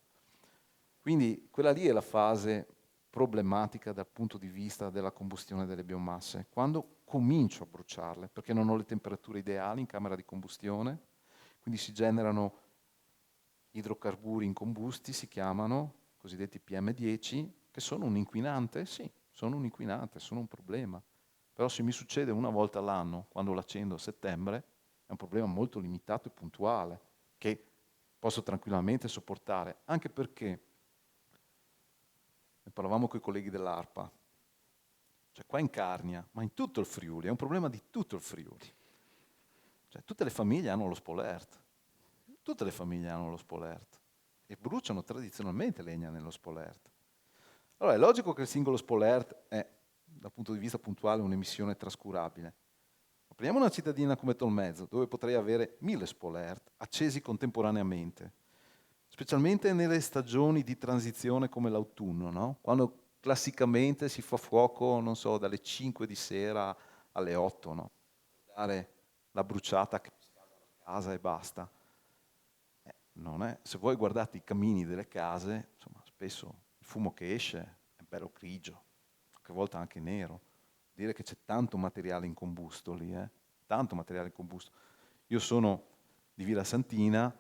Quindi quella lì è la fase problematica dal punto di vista della combustione delle biomasse. Quando comincio a bruciarle, perché non ho le temperature ideali in camera di combustione, quindi si generano idrocarburi incombusti, si chiamano cosiddetti PM10, che sono un inquinante? Sì, sono un inquinante, sono un problema. Però se mi succede una volta all'anno, quando l'accendo a settembre, è un problema molto limitato e puntuale, che posso tranquillamente sopportare, anche perché, ne parlavamo con i colleghi dell'ARPA, cioè qua in Carnia, ma in tutto il Friuli, è un problema di tutto il Friuli. Cioè, tutte le famiglie hanno lo spolert, tutte le famiglie hanno lo spolert e bruciano tradizionalmente legna nello spolert. Allora è logico che il singolo spolert è, dal punto di vista puntuale, un'emissione trascurabile. Ma prendiamo una cittadina come Tolmezzo, dove potrei avere 1000 spolert accesi contemporaneamente, specialmente nelle stagioni di transizione come l'autunno, no? Quando classicamente si fa fuoco, non so, dalle 5 di sera alle 8, no? Per dare la bruciata che scalda la casa e basta. Non è, se voi guardate i camini delle case, insomma, spesso il fumo che esce è bello grigio, qualche volta anche nero. Vuol dire che c'è tanto materiale in combusto lì, tanto materiale in combusto. Io sono di Villa Santina,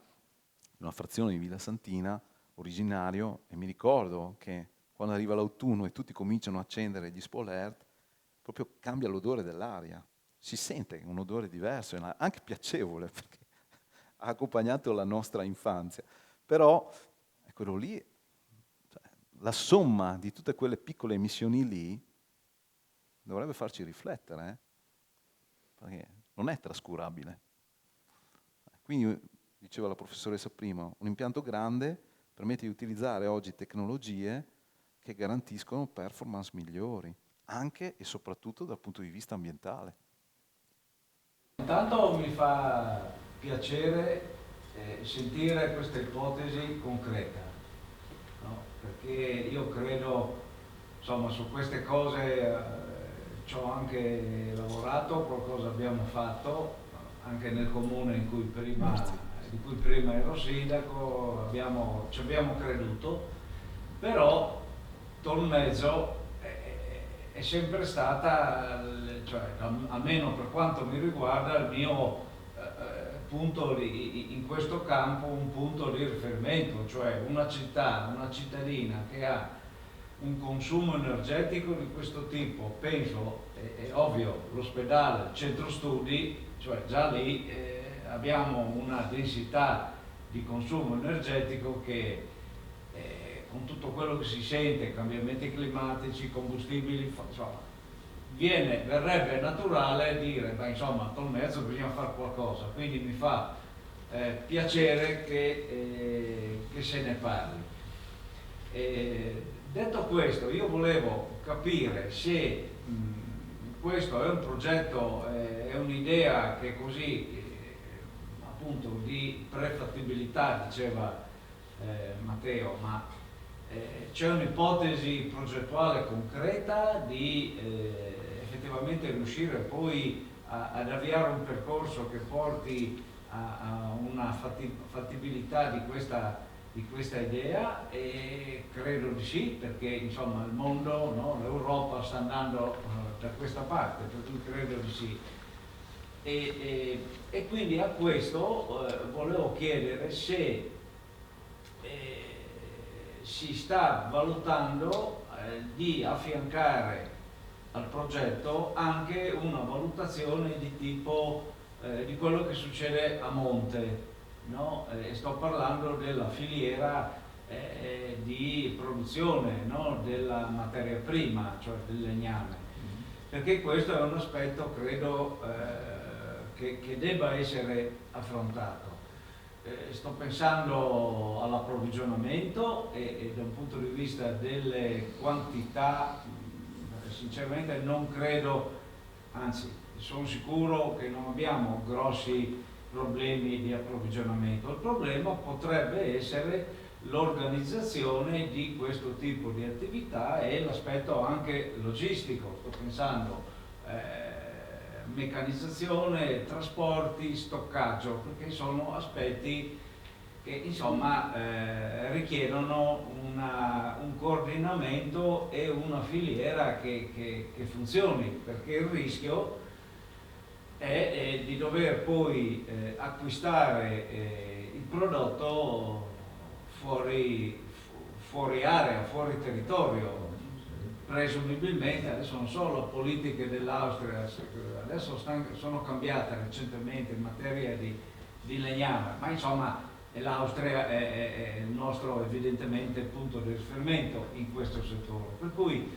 una frazione di Villa Santina, originario, e mi ricordo che quando arriva l'autunno e tutti cominciano a accendere gli spolert, proprio cambia l'odore dell'aria. Si sente un odore diverso, anche piacevole, perché ha accompagnato la nostra infanzia. Però è quello lì, cioè, la somma di tutte quelle piccole emissioni lì dovrebbe farci riflettere, perché non è trascurabile. Quindi, diceva la professoressa prima, un impianto grande permette di utilizzare oggi tecnologie che garantiscono performance migliori, anche e soprattutto dal punto di vista ambientale. Intanto mi fa piacere sentire questa ipotesi concreta, no? Perché io credo, insomma, su queste cose ci ho anche lavorato, qualcosa abbiamo fatto, anche nel comune di cui prima ero sindaco, ci abbiamo creduto, però Tolmezzo è sempre stata, cioè, almeno per quanto mi riguarda, il mio punto in questo campo, un punto di riferimento, cioè una cittadina che ha un consumo energetico di questo tipo. Penso, è ovvio, l'ospedale, il centro studi, cioè già lì abbiamo una densità di consumo energetico che con tutto quello che si sente, cambiamenti climatici, combustibili, insomma, verrebbe naturale dire, beh, insomma, a Tolmezzo bisogna fare qualcosa, quindi mi fa piacere che se ne parli. Detto questo, io volevo capire se questo è un progetto, è un'idea che così, appunto, di prefattibilità, diceva Matteo, ma c'è un'ipotesi progettuale concreta di effettivamente riuscire poi ad avviare un percorso che porti a una fattibilità di questa idea? E credo di sì, perché insomma il mondo, no, l'Europa sta andando da questa parte, per cui credo di sì. E quindi a questo volevo chiedere se si sta valutando di affiancare al progetto anche una valutazione di tipo di quello che succede a monte, no? Sto parlando della filiera di produzione, no? Della materia prima, cioè del legname, perché questo è un aspetto, credo, che debba essere affrontato. sto pensando all'approvvigionamento e da un punto di vista delle quantità, sinceramente non credo, anzi sono sicuro che non abbiamo grossi problemi di approvvigionamento. Il problema potrebbe essere l'organizzazione di questo tipo di attività e l'aspetto anche logistico. Sto pensando meccanizzazione, trasporti, stoccaggio, perché sono aspetti che insomma richiedono un coordinamento e una filiera che funzioni, perché il rischio è di dover poi acquistare il prodotto fuori area, fuori territorio. Presumibilmente, adesso non so le politiche dell'Austria, adesso sono cambiate recentemente in materia di legname, ma insomma l'Austria è il nostro evidentemente punto di riferimento in questo settore. Per cui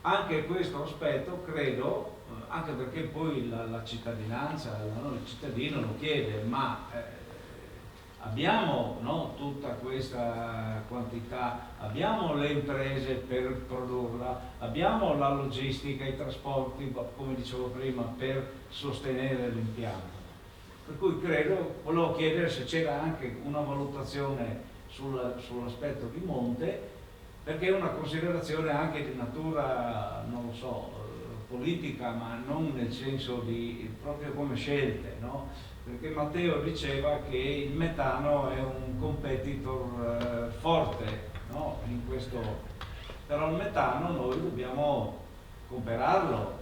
anche questo aspetto credo, anche perché poi la cittadinanza, il cittadino lo chiede, ma abbiamo tutta questa quantità, abbiamo le imprese per produrla, abbiamo la logistica, i trasporti, come dicevo prima, per sostenere l'impianto. Per cui volevo chiedere se c'era anche una valutazione sull'aspetto di monte, perché è una considerazione anche di natura, non lo so, politica, ma non nel senso di proprio come scelte, no? Perché Matteo diceva che il metano è un competitor forte, no? In questo, però il metano noi dobbiamo comprarlo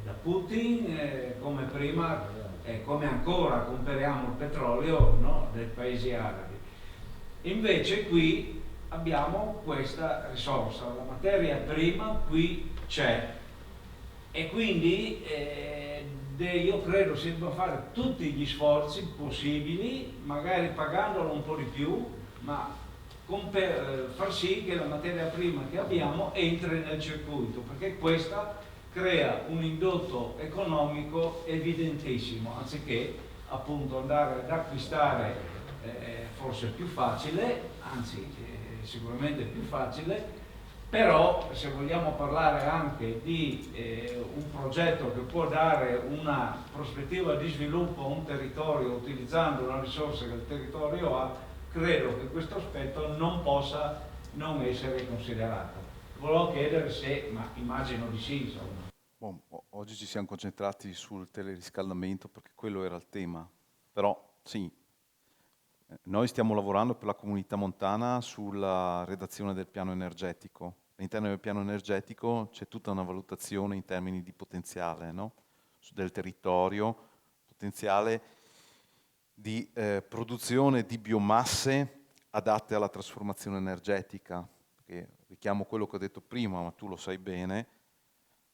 da Putin, come prima e come ancora comperiamo il petrolio, no? Dai paesi arabi. Invece qui abbiamo questa risorsa, la materia prima qui c'è e quindi io credo si debba fare tutti gli sforzi possibili, magari pagandolo un po' di più, ma far sì che la materia prima che abbiamo entri nel circuito, perché questa crea un indotto economico evidentissimo, anziché appunto andare ad acquistare forse più facile, anzi sicuramente più facile, però se vogliamo parlare anche di un progetto che può dare una prospettiva di sviluppo a un territorio utilizzando una risorsa che il territorio ha, credo che questo aspetto non possa non essere considerato. Volevo chiedere se, ma immagino di sì, insomma. Oggi ci siamo concentrati sul teleriscaldamento perché quello era il tema, però sì, noi stiamo lavorando per la comunità montana sulla redazione del piano energetico. All'interno del piano energetico c'è tutta una valutazione in termini di potenziale, no? Del territorio, potenziale di produzione di biomasse adatte alla trasformazione energetica. Perché richiamo quello che ho detto prima, ma tu lo sai bene,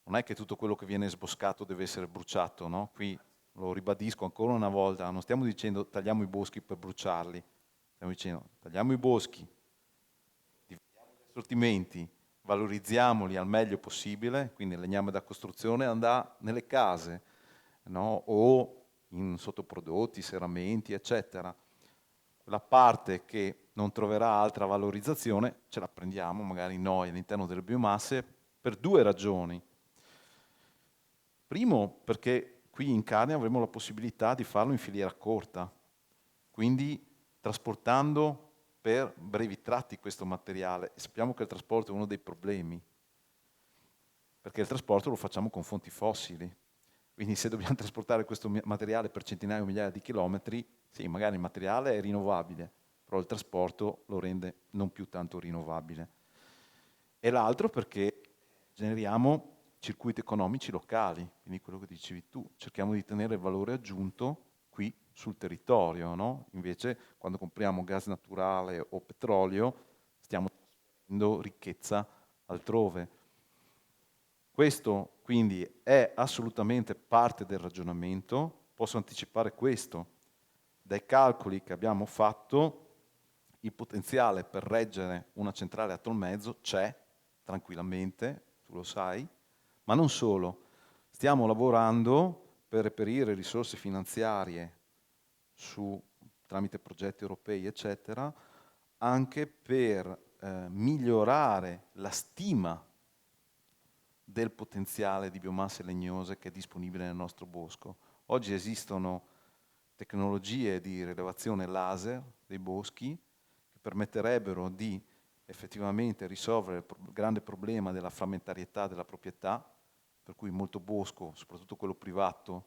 non è che tutto quello che viene sboscato deve essere bruciato, no? Qui lo ribadisco ancora una volta, non stiamo dicendo tagliamo i boschi per bruciarli, stiamo dicendo tagliamo i boschi, dividiamo gli assortimenti, valorizziamoli al meglio possibile, quindi il legname da costruzione andrà nelle case, no? O in sottoprodotti, serramenti, eccetera. La parte che non troverà altra valorizzazione ce la prendiamo magari noi all'interno delle biomasse per due ragioni. Primo, perché qui in Carnia avremo la possibilità di farlo in filiera corta, quindi trasportando per brevi tratti questo materiale. E sappiamo che il trasporto è uno dei problemi, perché il trasporto lo facciamo con fonti fossili. Quindi se dobbiamo trasportare questo materiale per centinaia o migliaia di chilometri, sì, magari il materiale è rinnovabile, però il trasporto lo rende non più tanto rinnovabile. E l'altro perché generiamo circuiti economici locali, quindi quello che dicevi tu, cerchiamo di tenere il valore aggiunto qui sul territorio, no? Invece quando compriamo gas naturale o petrolio stiamo trasferendo ricchezza altrove. Questo quindi è assolutamente parte del ragionamento, posso anticipare questo, dai calcoli che abbiamo fatto il potenziale per reggere una centrale a tolmezzo c'è tranquillamente, tu lo sai, ma non solo, stiamo lavorando per reperire risorse finanziarie su tramite progetti europei, eccetera, anche per migliorare la stima del potenziale di biomasse legnose che è disponibile nel nostro bosco. Oggi esistono tecnologie di rilevazione laser dei boschi che permetterebbero di effettivamente risolvere il grande problema della frammentarietà della proprietà, per cui molto bosco, soprattutto quello privato,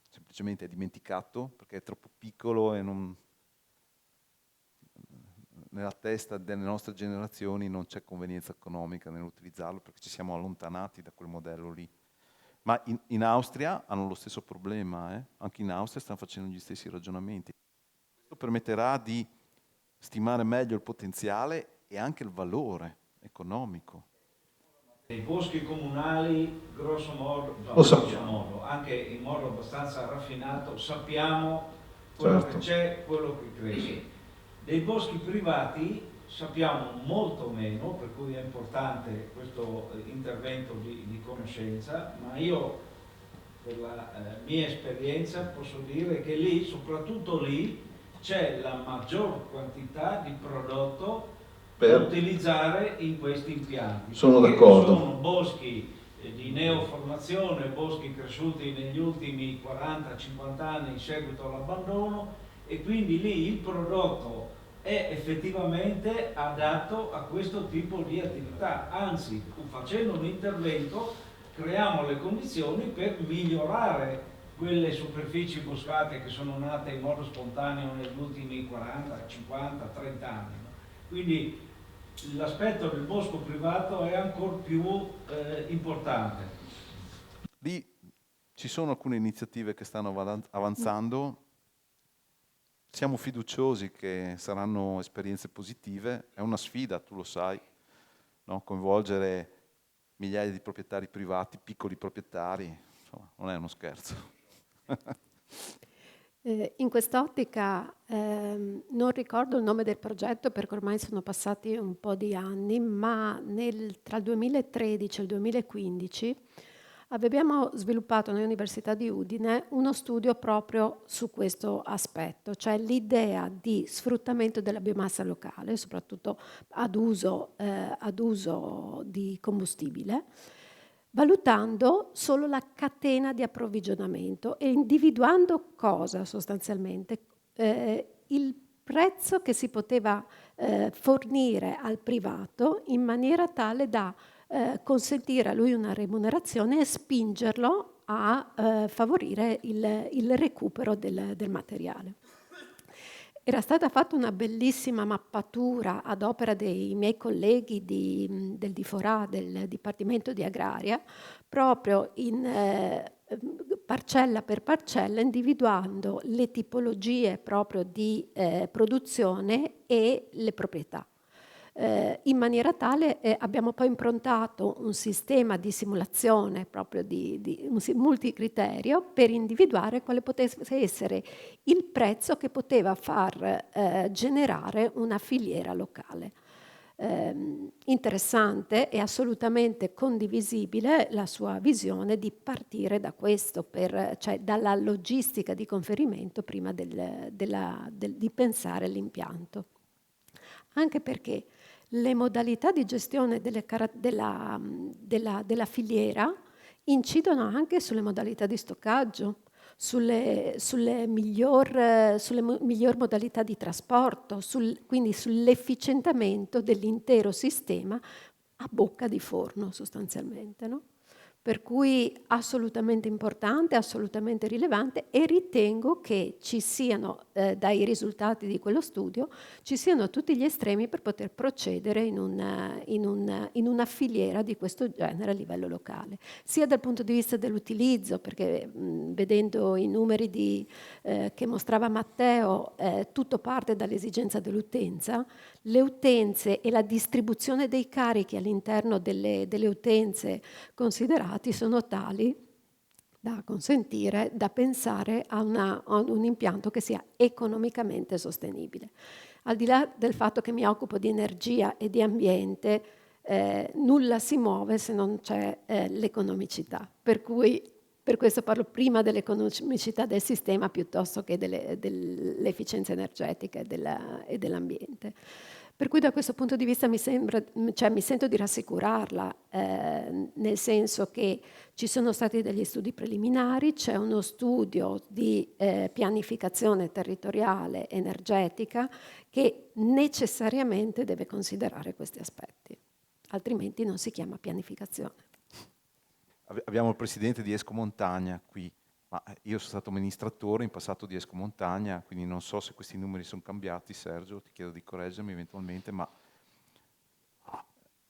semplicemente è dimenticato perché è troppo piccolo e nella testa delle nostre generazioni non c'è convenienza economica nell'utilizzarlo perché ci siamo allontanati da quel modello lì. Ma in Austria hanno lo stesso problema, anche in Austria stanno facendo gli stessi ragionamenti. Questo permetterà di stimare meglio il potenziale e anche il valore economico. I boschi comunali, grosso modo, anche in modo abbastanza raffinato, sappiamo quello che c'è, quello che cresce. Dei boschi privati sappiamo molto meno, per cui è importante questo intervento di conoscenza, ma io per la mia esperienza posso dire che lì, soprattutto lì, c'è la maggior quantità di prodotto da utilizzare in questi impianti. Sono d'accordo. Sono boschi di neoformazione, boschi cresciuti negli ultimi 40-50 anni in seguito all'abbandono, e quindi lì il prodotto è effettivamente adatto a questo tipo di attività. Anzi, facendo un intervento creiamo le condizioni per migliorare quelle superfici boscate che sono nate in modo spontaneo negli ultimi 40, 50, 30 anni. Quindi l'aspetto del bosco privato è ancora più importante. Lì ci sono alcune iniziative che stanno avanzando, siamo fiduciosi che saranno esperienze positive, è una sfida, tu lo sai, no? Coinvolgere migliaia di proprietari privati, piccoli proprietari, insomma, non è uno scherzo. In quest'ottica non ricordo il nome del progetto perché ormai sono passati un po' di anni, ma tra il 2013 e il 2015 abbiamo sviluppato nell'Università di Udine uno studio proprio su questo aspetto, cioè l'idea di sfruttamento della biomassa locale, soprattutto ad uso di combustibile, valutando solo la catena di approvvigionamento e individuando cosa sostanzialmente? Il prezzo che si poteva fornire al privato in maniera tale da consentire a lui una remunerazione e spingerlo a favorire il recupero del materiale. Era stata fatta una bellissima mappatura ad opera dei miei colleghi del DIFORA, del Dipartimento di Agraria, proprio in parcella per parcella, individuando le tipologie proprio di produzione e le proprietà. In maniera tale abbiamo poi improntato un sistema di simulazione proprio di un multicriterio per individuare quale potesse essere il prezzo che poteva far generare una filiera locale. Interessante e assolutamente condivisibile la sua visione di partire da questo, cioè dalla logistica di conferimento prima di pensare l'impianto. Anche perché le modalità di gestione della filiera incidono anche sulle modalità di stoccaggio, sulle miglior modalità di trasporto, quindi sull'efficientamento dell'intero sistema a bocca di forno sostanzialmente, no? Per cui assolutamente importante, assolutamente rilevante, e ritengo che ci siano, dai risultati di quello studio, ci siano tutti gli estremi per poter procedere in una filiera di questo genere a livello locale, sia dal punto di vista dell'utilizzo, perché vedendo i numeri che mostrava Matteo, tutto parte dall'esigenza dell'utenza. Le utenze e la distribuzione dei carichi all'interno delle utenze considerati sono tali da consentire, da pensare a un impianto che sia economicamente sostenibile. Al di là del fatto che mi occupo di energia e di ambiente, nulla si muove se non c'è l'economicità, per cui Per questo parlo prima dell'economicità del sistema piuttosto che dell'efficienza energetica e dell'ambiente. Per cui da questo punto di vista mi sento di rassicurarla, nel senso che ci sono stati degli studi preliminari, c'è uno studio di pianificazione territoriale energetica che necessariamente deve considerare questi aspetti, altrimenti non si chiama pianificazione. Abbiamo il presidente di Esco Montagna qui, ma io sono stato amministratore in passato di Esco Montagna, quindi non so se questi numeri sono cambiati, Sergio, ti chiedo di correggermi eventualmente, ma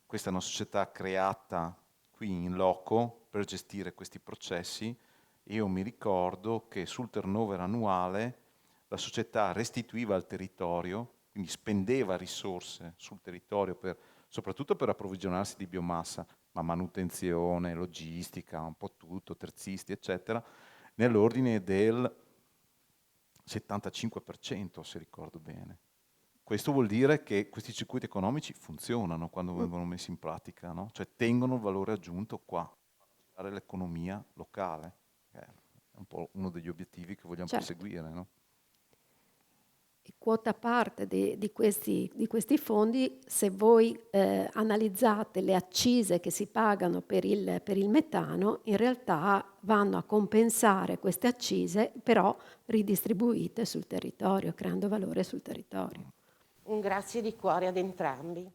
questa è una società creata qui in loco per gestire questi processi. Io mi ricordo che sul turnover annuale la società restituiva al territorio, quindi spendeva risorse sul territorio soprattutto per approvvigionarsi di biomassa, ma manutenzione, logistica, un po' tutto, terzisti, eccetera, nell'ordine del 75%, se ricordo bene. Questo vuol dire che questi circuiti economici funzionano quando vengono messi in pratica, no? Cioè tengono il valore aggiunto qua, per l'economia locale, che è un po' uno degli obiettivi che vogliamo perseguire, no? Quota parte di questi fondi, se voi analizzate le accise che si pagano per il metano, in realtà vanno a compensare queste accise, però ridistribuite sul territorio, creando valore sul territorio. Un grazie di cuore ad entrambi.